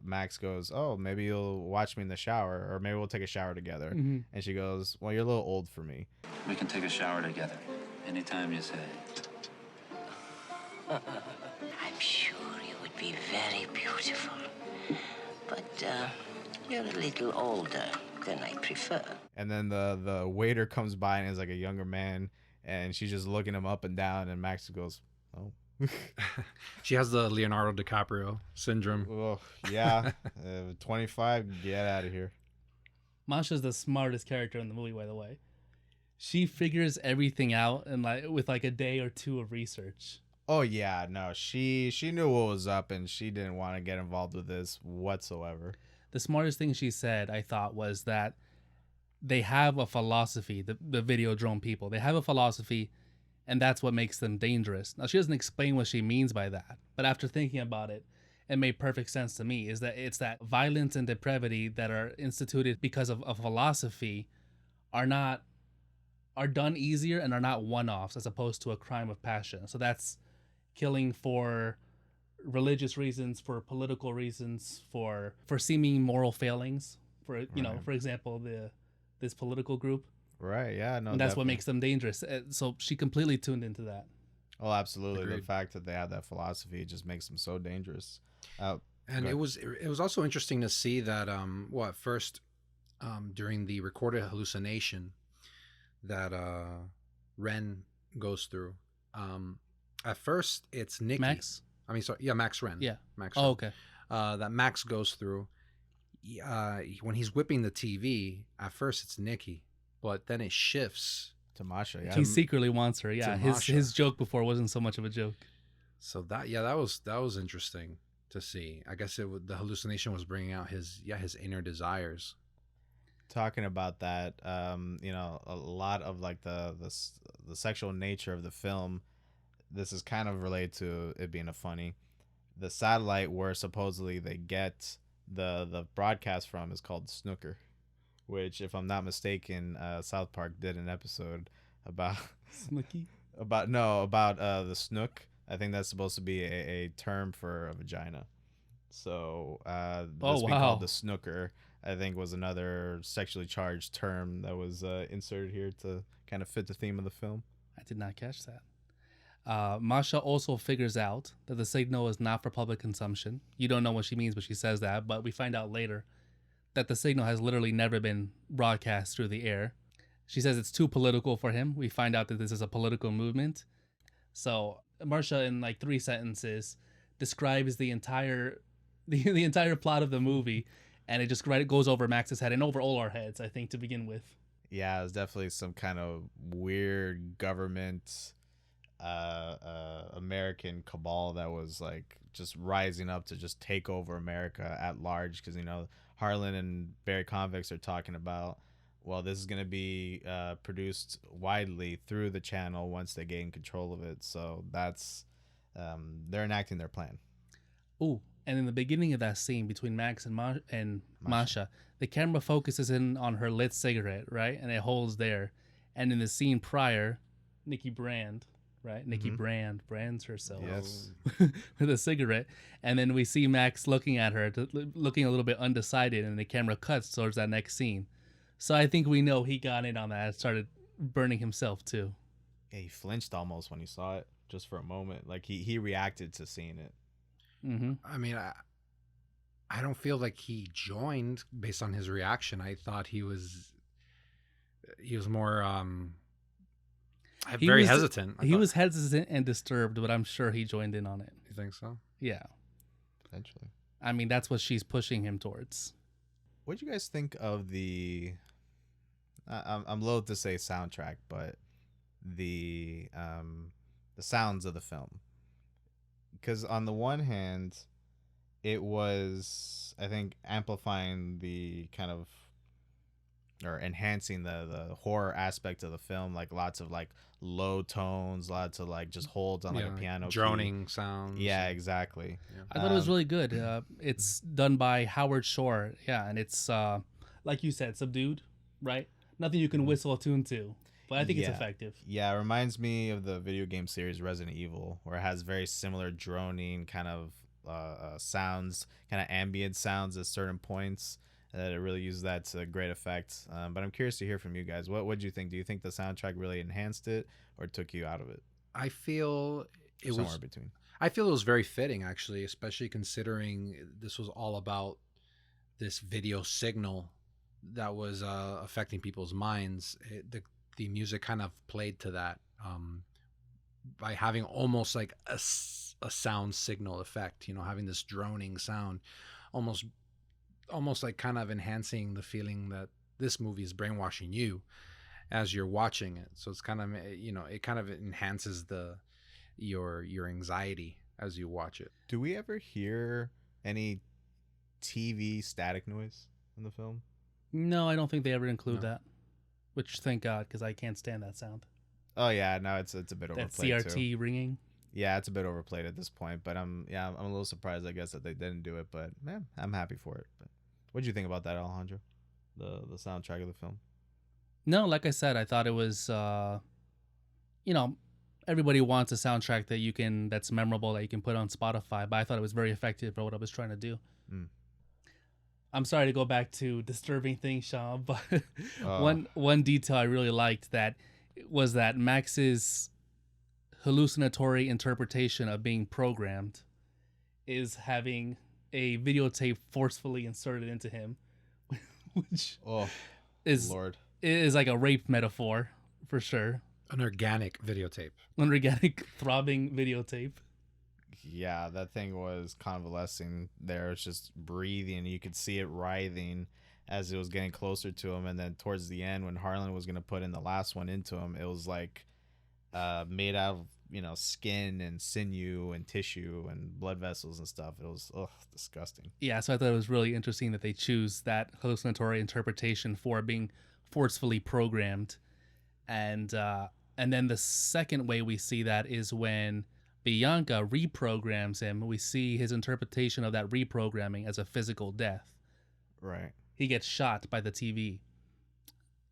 Max goes, "Oh, maybe you'll watch me in the shower, or maybe we'll take a shower together." Mm-hmm. And she goes, "Well, you're a little old for me." We can take a shower together. Anytime you say. I'm sure you would be very beautiful. But you're a little older than I prefer. And then the waiter comes by and is like a younger man, and she's just looking him up and down, and Max goes, "Oh." She has the Leonardo DiCaprio syndrome. Oh, yeah. 25, get out of here. Masha's the smartest character in the movie, by the way. She figures everything out in with a day or two of research. Oh yeah, no, she knew what was up, and she didn't want to get involved with this whatsoever. The smartest thing she said, I thought, was that they have a philosophy, the Videodrome people. They have a philosophy, and that's what makes them dangerous. Now, she doesn't explain what she means by that, but after thinking about it, it made perfect sense to me, is that it's that violence and depravity that are instituted because of a philosophy are done easier and are not one-offs as opposed to a crime of passion. So that's killing for religious reasons, for political reasons, for seeming moral failings, for for example, this political group. Right, yeah, no, and that's definitely what makes them dangerous. So she completely tuned into that. Oh, absolutely. Agreed. The fact that they have that philosophy just makes them so dangerous. And it was also interesting to see that first during the recorded hallucination that Ren goes through. At first, it's Nikki. Max? I mean, sorry, yeah, Max Ren. Yeah. Max. Oh, Ren. okay. That Max goes through. When he's whipping the TV, at first it's Nikki, but then it shifts to Masha. Yeah, he secretly wants her. Yeah, his joke before wasn't so much of a joke. So that was interesting to see. I guess the hallucination was bringing out his inner desires. Talking about that, a lot of like the sexual nature of the film. This is kind of related to it being a funny. The satellite where supposedly they get the broadcast from is called Snooker, which, if I'm not mistaken, South Park did an episode about Snooky. about the snook. I think that's supposed to be a term for a vagina. So this being called the snooker, I think, was another sexually charged term that was inserted here to kind of fit the theme of the film. I did not catch that. Masha also figures out that the signal is not for public consumption. You don't know what she means, but she says that. But we find out later that the signal has literally never been broadcast through the air. She says it's too political for him. We find out that this is a political movement. So Masha, in like 3 sentences, describes the entire the entire plot of the movie, and it just goes over Max's head and over all our heads, I think, to begin with. Yeah, it's definitely some kind of weird government American cabal that was like just rising up to just take over America at large, because Harlan and Barry Convicts are talking about, well, this is going to be produced widely through the channel once they gain control of it. So that's they're enacting their plan. Ooh, and in the beginning of that scene between Max and Masha, the camera focuses in on her lit cigarette, right? And it holds there. And in the scene prior, Nikki Brand, right? Nikki Brand brands herself with a cigarette. And then we see Max looking at her, looking a little bit undecided, and the camera cuts towards that next scene. So I think we know he got in on that and started burning himself too. Yeah, he flinched almost when he saw it, just for a moment. Like he reacted to seeing it. Mm-hmm. I mean, I don't feel like he joined based on his reaction. I thought he was more very hesitant. He was hesitant and disturbed, but I'm sure he joined in on it. You think so? Yeah. Potentially. I mean, that's what she's pushing him towards. What do you guys think of the I'm loath to say soundtrack, but the sounds of the film. Because on the one hand, it was, I think, amplifying the kind of, or enhancing the horror aspect of the film, like lots of like low tones, lots of like just holds on like a piano droning key. sounds. Yeah, exactly. I thought it was really good. It's done by Howard Shore. Yeah, and it's like you said, subdued, right? Nothing you can whistle a tune to, but I think it's effective. Yeah, it reminds me of the video game series Resident Evil, where it has very similar droning kind of sounds, kind of ambient sounds at certain points. That it really used that to great effect. But I'm curious to hear from you guys. What do you think? Do you think the soundtrack really enhanced it or took you out of it? I feel it was somewhere between. I feel it was very fitting, actually, especially considering this was all about this video signal that was affecting people's minds. The music kind of played to that by having almost like a sound signal effect. You know, having this droning sound, almost like kind of enhancing the feeling that this movie is brainwashing you as you're watching it. So it's kind of, you know, it kind of enhances your anxiety as you watch it. Do we ever hear any TV static noise in the film? No, I don't think they ever include that. Which, thank God, because I can't stand that sound. Oh yeah, no, it's a bit overplayed. That CRT too. ringing. Yeah, it's a bit overplayed at this point, but I'm a little surprised, I guess, that they didn't do it. But man, I'm happy for it. But what did you think about that, Alejandro? The soundtrack of the film? No, like I said, I thought it was, you know, everybody wants a soundtrack that's memorable that you can put on Spotify, but I thought it was very effective for what I was trying to do. I'm sorry to go back to disturbing things, Sean, but one detail I really liked was that Max's hallucinatory interpretation of being programmed is having a videotape forcefully inserted into him, which is like a rape metaphor for sure. An organic videotape. An organic throbbing videotape. Yeah, that thing was convalescing there. It's just breathing. You could see it writhing as it was getting closer to him. And then towards the end, when Harlan was going to put in the last one into him, it was like made out of, you know, skin and sinew and tissue and blood vessels and stuff. It was disgusting. Yeah, so I thought it was really interesting that they choose that hallucinatory interpretation for being forcefully programmed. And then the second way we see that is when Bianca reprograms him. We see his interpretation of that reprogramming as a physical death. Right. He gets shot by the TV.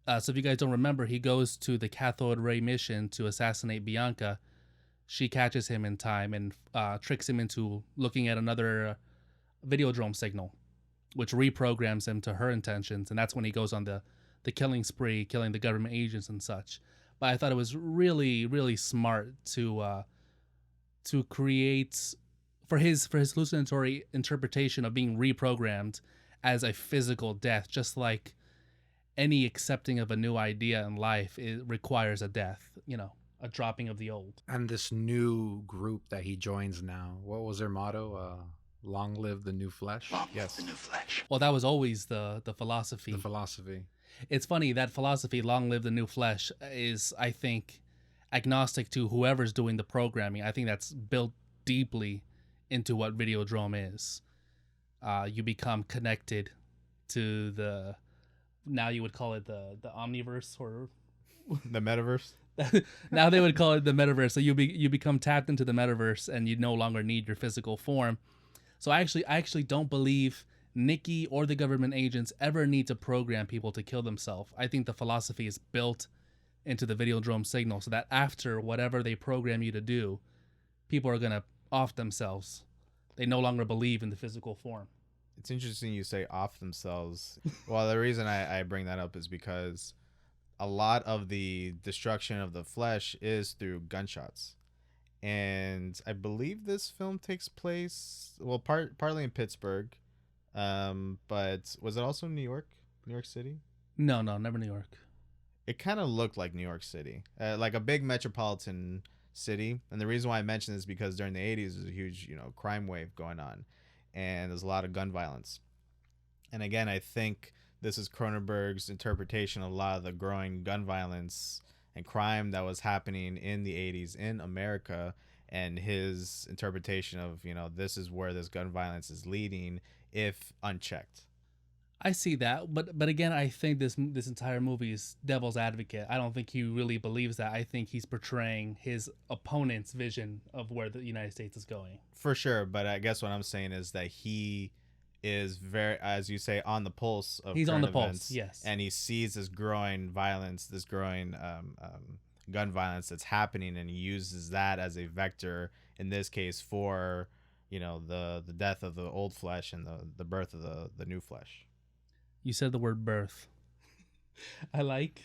So if you guys don't remember, he goes to the cathode ray mission to assassinate Bianca. She catches him in time and tricks him into looking at another Videodrome signal, which reprograms him to her intentions. And that's when he goes on the killing spree, killing the government agents and such. But I thought it was really, really smart to create for his hallucinatory interpretation of being reprogrammed as a physical death, just like any accepting of a new idea in life, it requires a death, you know, a dropping of the old. And this new group that he joins now, what was their motto? Long live the new flesh? Long live the new flesh. Well, that was always the philosophy. The philosophy. It's funny, that philosophy, long live the new flesh, is, I think, agnostic to whoever's doing the programming. I think that's built deeply into what Videodrome is. You become connected to now you would call it the omniverse or the metaverse. Now they would call it the metaverse. So you become tapped into the metaverse and you no longer need your physical form. So I actually don't believe Nikki or the government agents ever need to program people to kill themselves. I think the philosophy is built into the Videodrome signal so that after whatever they program you to do, people are going to off themselves. They no longer believe in the physical form. It's interesting you say off themselves. Well, the reason I bring that up is because a lot of the destruction of the flesh is through gunshots. And I believe this film takes place, well, partly in Pittsburgh, but was it also New York City? No, never New York. It kind of looked like New York City, like a big metropolitan city. And the reason why I mention this is because during the 80s, there's a huge, crime wave going on, and there's a lot of gun violence. And again, I think this is Cronenberg's interpretation of a lot of the growing gun violence and crime that was happening in the 80s in America, and his interpretation of, this is where this gun violence is leading if unchecked. I see that, but again, I think this entire movie is devil's advocate. I don't think he really believes that. I think he's portraying his opponent's vision of where the United States is going. For sure, but I guess what I'm saying is that he is very, as you say, on the pulse of he's on the events, pulse, yes, and he sees this growing violence, this growing gun violence that's happening, and he uses that as a vector in this case for the death of the old flesh and the birth of the new flesh. You said the word birth. I like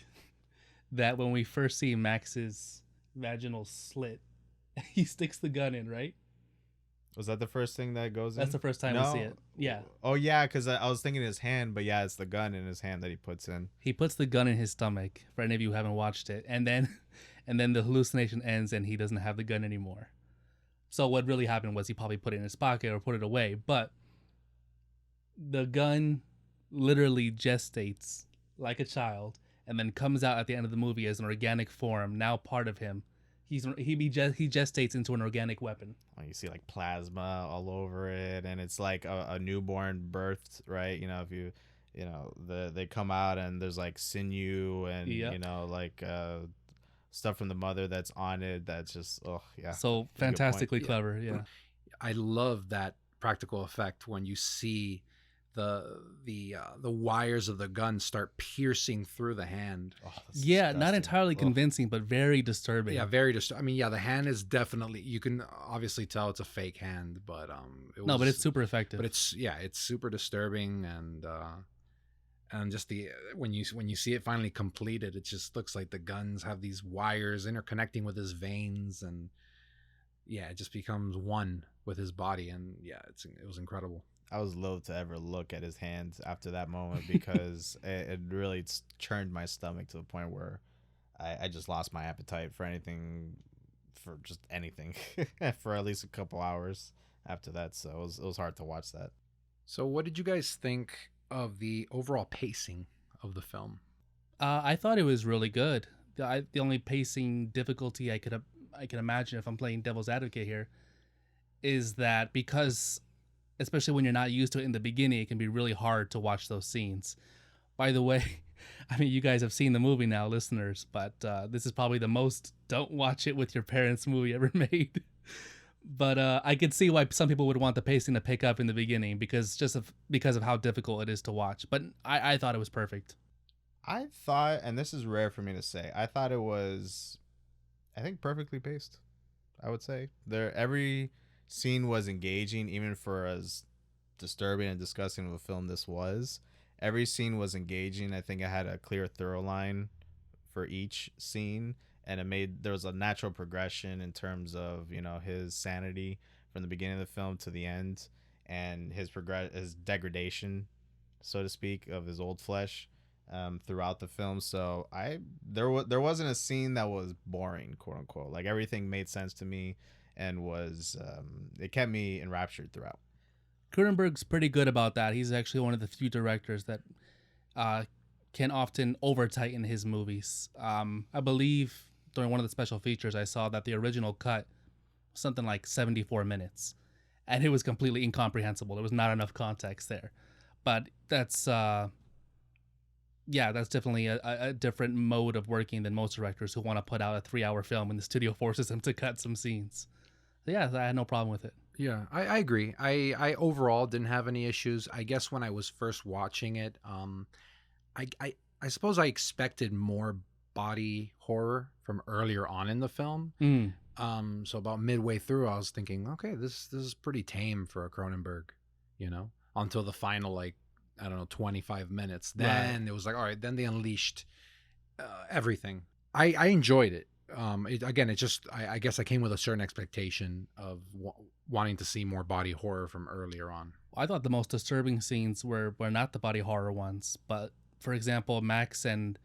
that when we first see Max's vaginal slit, he sticks the gun in, right? Was that the first thing that goes in? That's the first time we see it. Yeah. Oh, yeah, because I was thinking his hand, but yeah, it's the gun in his hand that he puts in. He puts the gun in his stomach, for any of you who haven't watched it. And then the hallucination ends and he doesn't have the gun anymore. So what really happened was he probably put it in his pocket or put it away. But the gun literally gestates like a child and then comes out at the end of the movie as an organic form, now part of him. He gestates into an organic weapon. Oh, you see like plasma all over it, and it's like a newborn birthed, right? If you they come out and there's like sinew and like stuff from the mother that's on it. That's just so fantastically clever. Yeah, I love that practical effect when you see the wires of the gun start piercing through the hand. Not entirely convincing, but very disturbing. Yeah, very disturbing. I mean, the hand is definitely, you can obviously tell it's a fake hand, but but it's super effective. But it's super disturbing, and just when you see it finally completed, it just looks like the guns have these wires interconnecting with his veins, and it just becomes one with his body, and it was incredible. I was loath to ever look at his hands after that moment because it really churned my stomach to the point where I just lost my appetite for anything, for just anything, for at least a couple hours after that. So it was hard to watch that. So what did you guys think of the overall pacing of the film? I thought it was really good. The only pacing difficulty I can imagine, if I'm playing devil's advocate here, is that because, especially when you're not used to it in the beginning, it can be really hard to watch those scenes. By the way, I mean, you guys have seen the movie now, listeners, but this is probably the most don't watch it with your parents movie ever made. But I could see why some people would want the pacing to pick up in the beginning because of how difficult it is to watch. But I thought it was perfect. I thought, and this is rare for me to say, I thought it was, I think, perfectly paced. I would say every scene was engaging, even for as disturbing and disgusting of a film this was. Every scene was engaging. I think it had a clear thorough line for each scene, and there was a natural progression in terms of his sanity from the beginning of the film to the end, and his degradation, so to speak, of his old flesh throughout the film. So there wasn't a scene that was boring, quote unquote. Like, everything made sense to me and was it kept me enraptured throughout. Cronenberg's pretty good about that. He's actually one of the few directors that can often over-tighten his movies. I believe during one of the special features, I saw that the original cut was something like 74 minutes, and it was completely incomprehensible. There was not enough context there. But that's definitely a different mode of working than most directors who want to put out a 3-hour film and the studio forces them to cut some scenes. So I had no problem with it. Yeah, I agree. I overall didn't have any issues. I guess when I was first watching it, I suppose I expected more body horror from earlier on in the film. So about midway through, I was thinking, okay, this is pretty tame for a Cronenberg, until the final 25 minutes. Then It was like, all right, then they unleashed everything. I enjoyed it. I guess I came with a certain expectation of wanting to see more body horror from earlier on. I thought the most disturbing scenes were not the body horror ones, but for example, Max and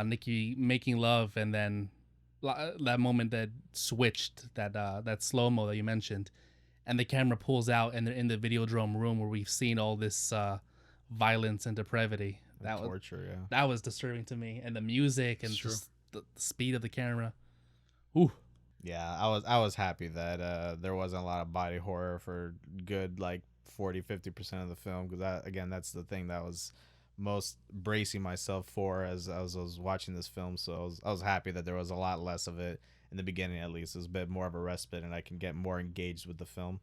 Nikki making love, and then that moment that switched, that slow-mo that you mentioned, and the camera pulls out and they're in the Videodrome room where we've seen all this violence and depravity. That was torture, yeah. That was disturbing to me, and the music and It's true. just the speed of the camera. Ooh. Yeah, I was happy that there wasn't a lot of body horror for good like 40-50% of the film, because that's the thing that was most bracing myself for as I was watching this film. So I was happy that there was a lot less of it in the beginning. At least it was a bit more of a respite, and I can get more engaged with the film.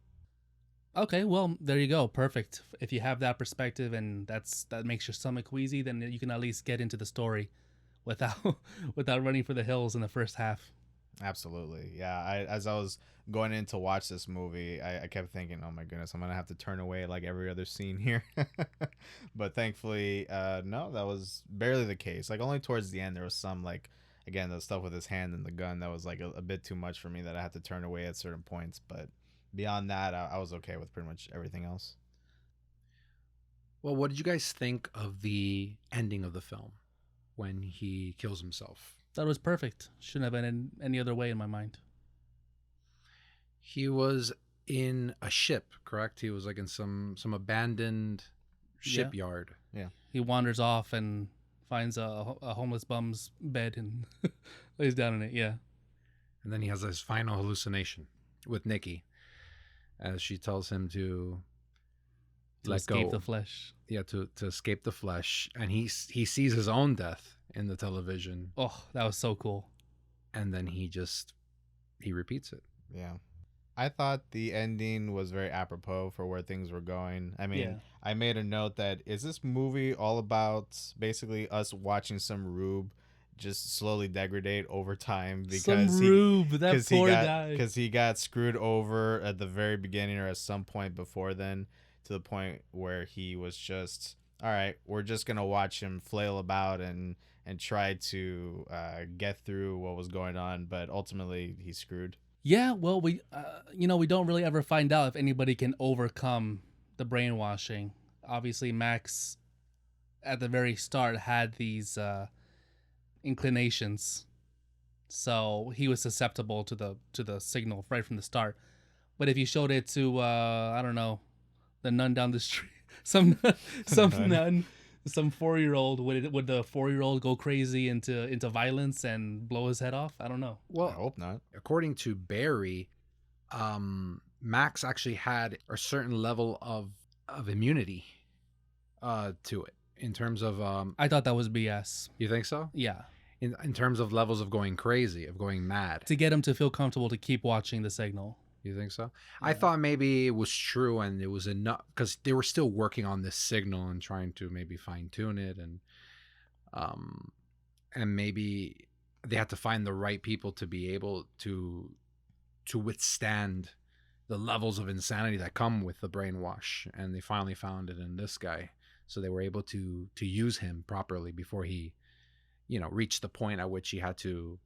Okay, well, there you go. Perfect. If you have that perspective and that makes your stomach queasy, then you can at least get into the story without without running for the hills in the first half. Absolutely. Yeah. As I was going in to watch this movie, I kept thinking, oh my goodness, I'm going to have to turn away like every other scene here. But thankfully, no, that was barely the case. Like only towards the end, there was some like, again, the stuff with his hand and the gun that was like a bit too much for me, that I had to turn away at certain points. But beyond that, I was okay with pretty much everything else. Well, what did you guys think of the ending of the film when he kills himself? That was perfect. Shouldn't have been in any other way in my mind. He was in a ship, correct? He was like in some abandoned shipyard. Yeah. He wanders off and finds a homeless bum's bed and lays down in it. Yeah. And then he has his final hallucination with Nikki, as she tells him to let escape go. the flesh. Yeah, to escape the flesh. And he sees his own death in the television. Oh, that was so cool. And then he repeats it. Yeah. I thought the ending was very apropos for where things were going. I mean, Yeah. I made a note that, is this movie all about basically us watching some rube just slowly degrade over time because he got screwed over at the very beginning or at some point before then, to the point where he was just, all right, we're just going to watch him flail about and try to get through what was going on, but ultimately he's screwed. Yeah, well, we don't really ever find out if anybody can overcome the brainwashing. Obviously, Max, at the very start, had these inclinations, so he was susceptible to the signal right from the start. But if you showed it to I don't know, the nun down the street, some nun, some 4-year-old, would the 4-year-old go crazy into violence and blow his head off? I don't know. Well, I hope not. According to Barry, Max actually had a certain level of immunity to it, in terms of I thought that was BS. You think so? Yeah. In terms of levels of going crazy, of going mad. To get him to feel comfortable to keep watching the signal. You think so? Yeah. I thought maybe it was true and it was enough, because they were still working on this signal and trying to maybe fine tune it, and maybe they had to find the right people to be able to withstand the levels of insanity that come with the brainwash, and they finally found it in this guy, so they were able to use him properly before he, reached the point at which he had to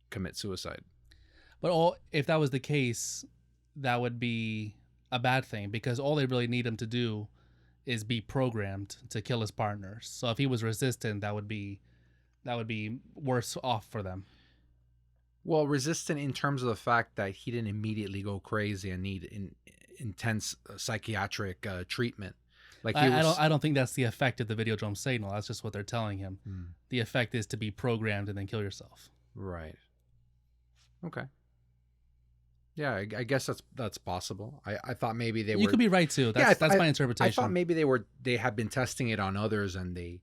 commit suicide. But if that was the case, that would be a bad thing, because all they really need him to do is be programmed to kill his partners. So if he was resistant, that would be worse off for them. Well, resistant in terms of the fact that he didn't immediately go crazy and need intense psychiatric treatment. Like I don't think that's the effect of the Videodrome signal. That's just what they're telling him. The effect is to be programmed and then kill yourself. Right. Okay. Yeah, I guess that's possible. I thought maybe they were. You could be right too. That's my interpretation. I thought maybe they had been testing it on others and they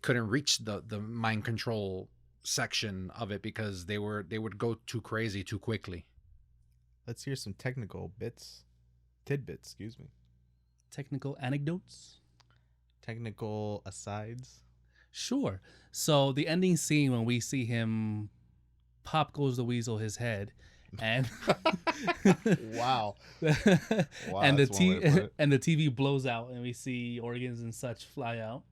couldn't reach the mind control section of it because they would go too crazy too quickly. Let's hear some technical tidbits, excuse me. Technical anecdotes? Technical asides? Sure. So the ending scene when we see him pop goes the weasel his head, and wow. And the TV blows out and we see organs and such fly out.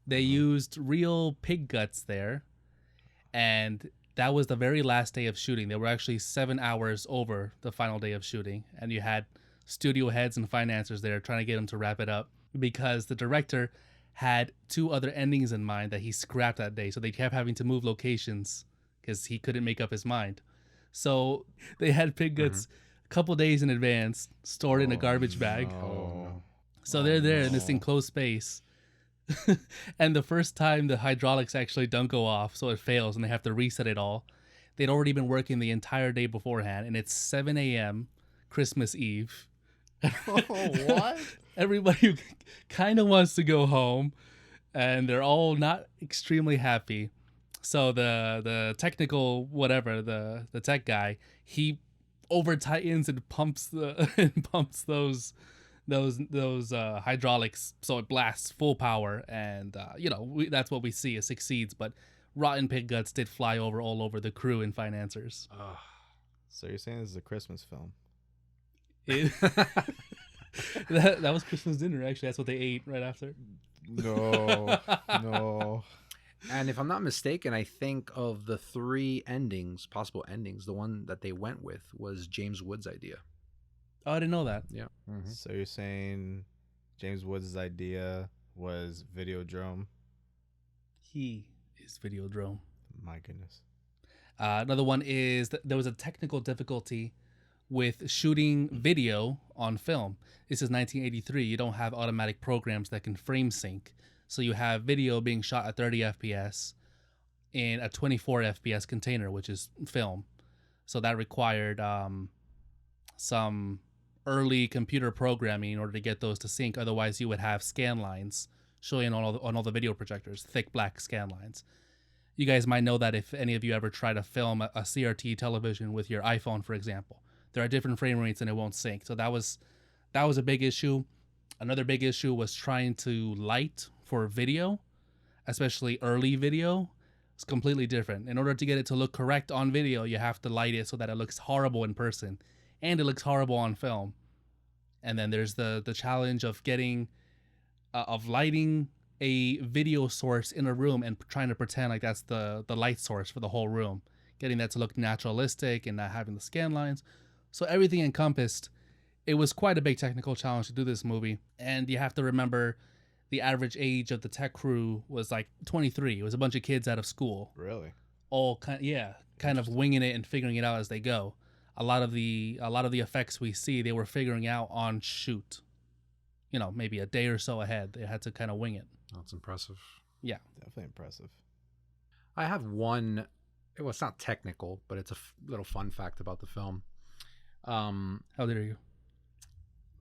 They used real pig guts there, and that was the very last day of shooting. They were actually 7 hours over the final day of shooting, and you had studio heads and financiers there trying to get them to wrap it up, because the director had 2 other endings in mind that he scrapped that day, so they kept having to move locations because he couldn't make up his mind. So they had pig guts a couple days in advance stored in a garbage bag. So they're there in this enclosed space. And the first time the hydraulics actually don't go off, so it fails and they have to reset it all. They'd already been working the entire day beforehand, and it's 7 a.m. Christmas Eve. What? Everybody kind of wants to go home, and they're all not extremely happy. So the technical whatever, the tech guy, he over tightens and pumps those hydraulics so it blasts full power, and that's what we see. It succeeds, but rotten pig guts did fly all over the crew and financiers. So you're saying this is a Christmas film? That was Christmas dinner. Actually, that's what they ate right after. No. And if I'm not mistaken, I think of the three possible endings, the one that they went with was James Wood's idea. Oh, I didn't know that. Yeah. Mm-hmm. So you're saying James Woods' idea was Videodrome? He is Videodrome. My goodness. Another one is that there was a technical difficulty with shooting video on film. This is 1983. You don't have automatic programs that can frame sync. So you have video being shot at 30 FPS in a 24 FPS container, which is film. So that required some early computer programming in order to get those to sync. Otherwise, you would have scan lines showing on all the video projectors, thick black scan lines. You guys might know that if any of you ever try to film a CRT television with your iPhone, for example, there are different frame rates and it won't sync. So that was a big issue. Another big issue was trying to light for video, especially early video. It's completely different. In order to get it to look correct on video, you have to light it so that it looks horrible in person and it looks horrible on film. And then there's the challenge of getting of lighting a video source in a room and trying to pretend like that's the light source for the whole room, getting that to look naturalistic and not having the scan lines. So everything encompassed, it was quite a big technical challenge to do this movie. And you have to remember the average age of the tech crew was like 23. It was a bunch of kids out of school. Really? All kind of winging it and figuring it out as they go. A lot of the effects we see, they were figuring out on shoot. Maybe a day or so ahead. They had to kind of wing it. That's impressive. Yeah. Definitely impressive. I have one, well, it's not technical, but it's a little fun fact about the film. How dare you?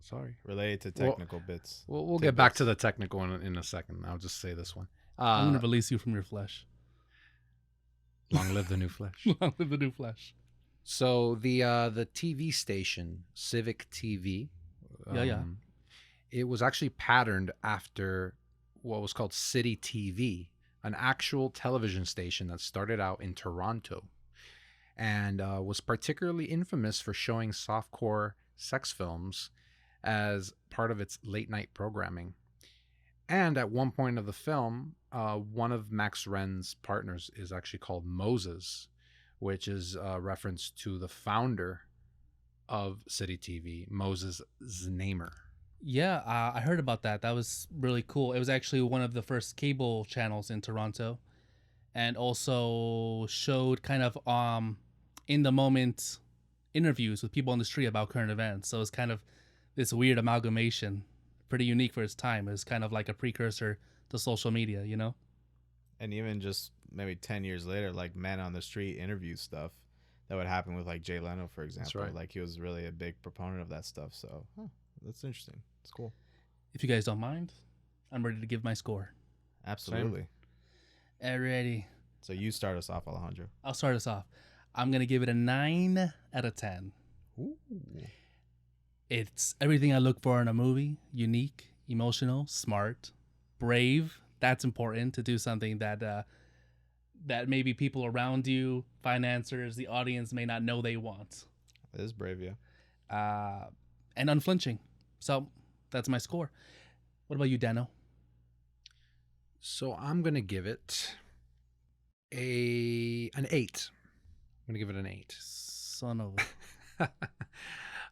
Sorry. Related to technical bits. We'll get back to the technical in a second. I'll just say this one. I'm going to release you from your flesh. Long live the new flesh. Long live the new flesh. So the TV station, Civic TV. It was actually patterned after what was called City TV, an actual television station that started out in Toronto and was particularly infamous for showing softcore sex films as part of its late night programming. And at one point of the film, one of Max Wren's partners is actually called Moses, which is a reference to the founder of City TV, Moses Znamer. Yeah, I heard about that. That was really cool. It was actually one of the first cable channels in Toronto, and also showed kind of in the moment interviews with people on the street about current events. So it's kind of this weird amalgamation, pretty unique for its time. It was kind of like a precursor to social media, And even just maybe 10 years later, like Men on the Street interview stuff that would happen with like Jay Leno, for example. That's right. Like he was really a big proponent of that stuff. So that's interesting. It's cool. If you guys don't mind, I'm ready to give my score. Absolutely. Alrighty. So you start us off, Alejandro. I'll start us off. I'm going to give it a 9 out of 10. Ooh. It's everything I look for in a movie. Unique, emotional, smart, brave. That's important to do something that maybe people around you, financiers, the audience may not know they want. It is brave, yeah. And unflinching. So that's my score. What about you, Dano? So I'm going to give it an 8. I'm going to give it an 8. Son of a...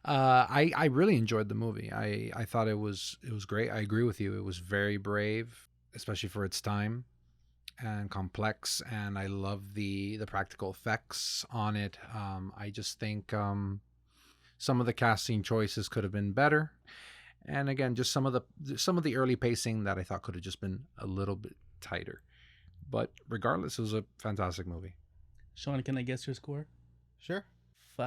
I really enjoyed the movie. I thought it was great. I agree with you. It was very brave, especially for its time, and complex. And I love the practical effects on it. I just think some of the casting choices could have been better. And again, just some of the early pacing that I thought could have just been a little bit tighter. But regardless, it was a fantastic movie. Sean, can I guess your score? Sure. 4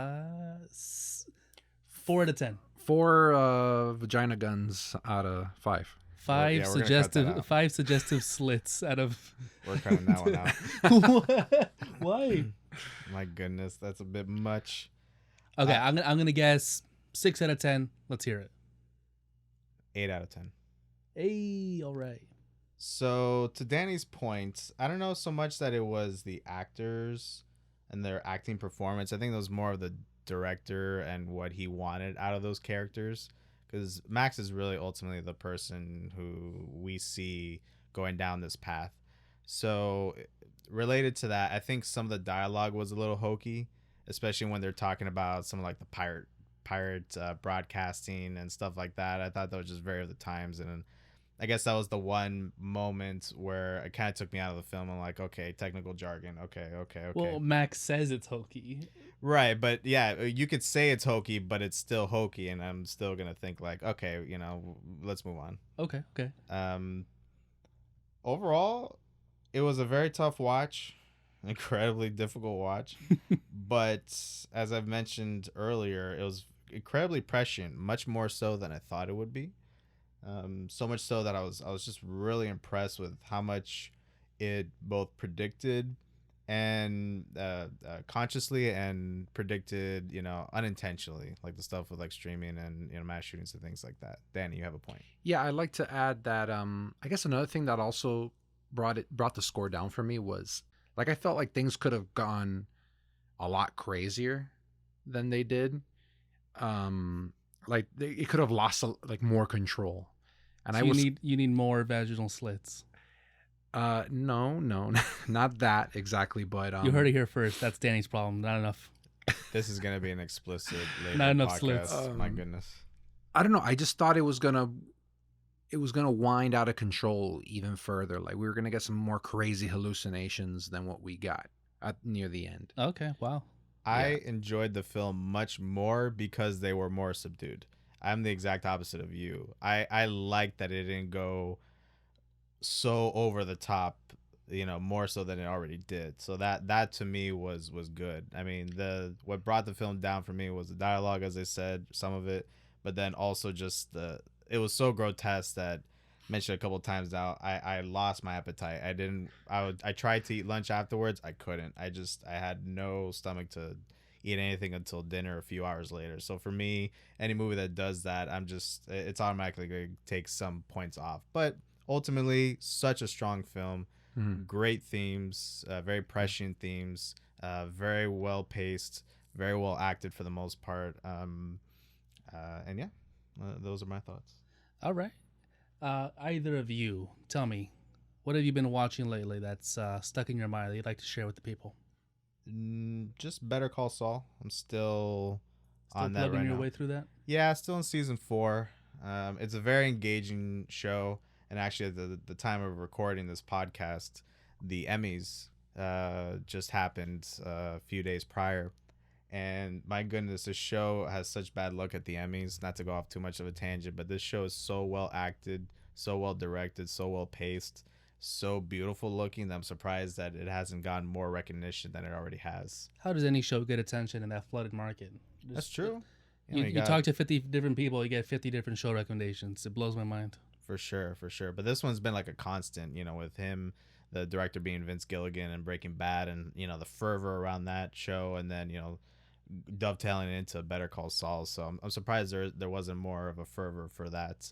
out of 10. 4 vagina guns out of 5. 5 suggestive slits out of. We're cutting that one out. Why? My goodness, that's a bit much. Okay, I'm gonna guess 6 out of 10. Let's hear it. 8 out of 10. Hey, all right. So to Danny's point, I don't know so much that it was the actors and their acting performance. I think it was more of the director and what he wanted out of those characters, because Max is really ultimately the person who we see going down this path. So related to that, I think some of the dialogue was a little hokey, especially when they're talking about some of like the pirate broadcasting and stuff like that. I thought that was just very of the times, and I guess that was the one moment where it kind of took me out of the film. I'm like, okay, technical jargon. Okay. Well, Max says it's hokey. Right, but yeah, you could say it's hokey, but it's still hokey, and I'm still going to think like, okay, let's move on. Okay. Overall, it was a very tough watch, incredibly difficult watch, but as I've mentioned earlier, it was incredibly prescient, much more so than I thought it would be. So much so that I was just really impressed with how much it both predicted and consciously and predicted, unintentionally, like the stuff with like streaming and mass shootings and things like that. Danny, you have a point. Yeah, I'd like to add that I guess another thing that also brought the score down for me was like I felt like things could have gone a lot crazier than they did. Like it could have lost more control. And so you need more vaginal slits. No, not that exactly, but you heard it here first. That's Danny's problem. Not enough. This is gonna be an explicit later not enough podcast. slits. My goodness. I don't know. I just thought it was gonna wind out of control even further. Like we were gonna get some more crazy hallucinations than what we got near the end. Okay, wow. I enjoyed the film much more because they were more subdued. I'm the exact opposite of you. I like that it didn't go so over the top, more so than it already did. So that to me was good. I mean, what brought the film down for me was the dialogue, as I said, some of it, but then also just it was so grotesque that I mentioned a couple of times now. I lost my appetite. I tried to eat lunch afterwards. I couldn't. I had no stomach to eat anything until dinner a few hours later. So for me, any movie that does that, it's automatically going to take some points off. But ultimately, such a strong film, great themes, very prescient themes, very well paced, very well acted for the most part. And yeah, those are my thoughts. All right. Either of you, tell me, what have you been watching lately that's stuck in your mind that you'd like to share with the people? Just Better Call Saul. I'm still on that right now. Loving your way through that? Yeah, still in season 4. It's a very engaging show, and actually at the time of recording this podcast, the Emmys just happened a few days prior, and my goodness, this show has such bad luck at the Emmys. Not to go off too much of a tangent, but this show is so well acted, so well directed, so well paced, so beautiful looking that I'm surprised that it hasn't gotten more recognition than it already has. How does any show get attention in that flooded market? That's true. You talk to 50 different people, you get 50 different show recommendations. It blows my mind. For sure. But this one's been like a constant, with him, the director being Vince Gilligan, and Breaking Bad, and the fervor around that show, and then dovetailing into Better Call Saul. So I'm surprised there wasn't more of a fervor for that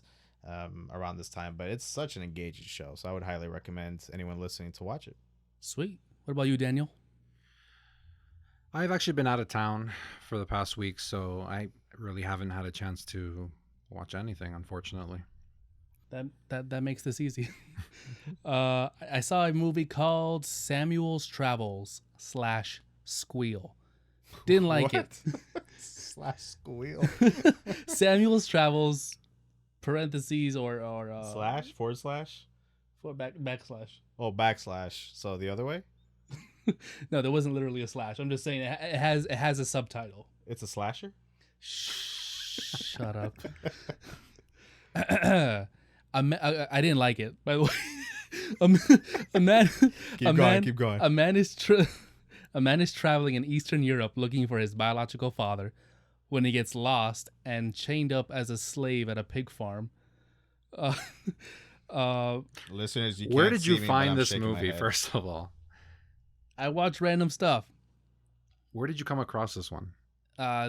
around this time, but it's such an engaging show, so I would highly recommend anyone listening to watch it. Sweet. What about you, Daniel? I've actually been out of town for the past week, so I really haven't had a chance to watch anything, unfortunately. That makes this easy. I saw a movie called Samuel's Travels /Squeal. Didn't like it. /Squeal. Samuel's Travels parentheses or / backslash. Oh, backslash. So the other way? No, there wasn't literally a slash. I'm just saying it has a subtitle. It's a slasher? Shut up. I didn't like it, by the way. Keep going. A man is traveling in Eastern Europe looking for his biological father when he gets lost and chained up as a slave at a pig farm. Listeners, you where can't did you see me, find but I'm this shaking my movie, head. first of all? I watch random stuff. Where did you come across this one?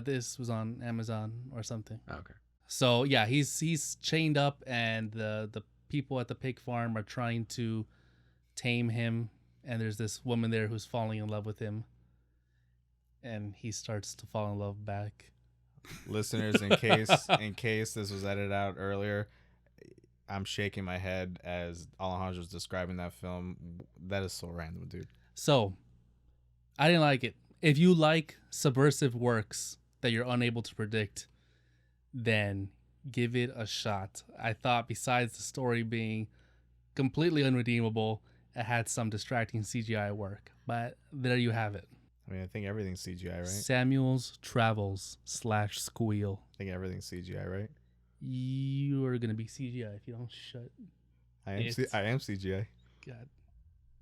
This was on Amazon or something. Okay. So yeah, he's chained up, and the people at the pig farm are trying to tame him, and there's this woman there who's falling in love with him, and he starts to fall in love back. Listeners, in case this was edited out earlier, I'm shaking my head as Alejandro's describing that film. That is so random, dude. So, I didn't like it. If you like subversive works that you're unable to predict, then give it a shot. I thought besides the story being completely unredeemable, it had some distracting CGI work. But there you have it. I mean, I think everything's CGI, right? Samuel's Travels / Squeal. I think everything's CGI, right? You are going to be CGI if you don't shut I am CGI. God.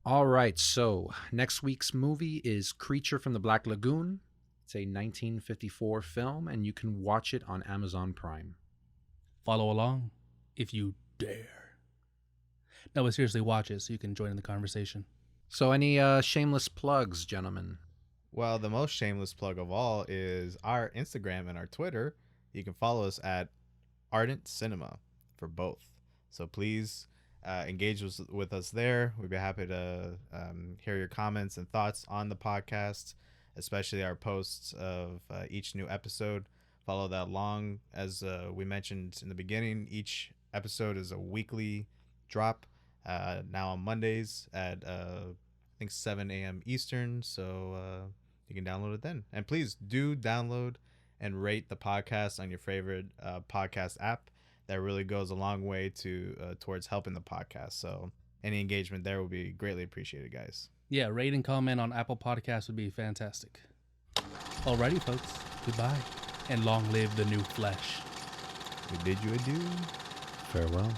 All right, so next week's movie is Creature from the Black Lagoon. It's a 1954 film, and you can watch it on Amazon Prime. Follow along if you dare. No, but seriously, watch it so you can join in the conversation. So any shameless plugs, gentlemen? Well, the most shameless plug of all is our Instagram and our Twitter. You can follow us at Ardent Cinema for both. So please engage with us there. We'd be happy to hear your comments and thoughts on the podcast, especially our posts of each new episode. Follow that along. As we mentioned in the beginning, each episode is a weekly drop, now on Mondays at I think 7 a.m. Eastern, so you can download it then. And please do download and rate the podcast on your favorite podcast app. That really goes a long way towards helping the podcast. So any engagement there will be greatly appreciated, guys. Yeah, rate and comment on Apple Podcasts would be fantastic. Alrighty, folks. Goodbye. And long live the new flesh. We bid you adieu. Farewell.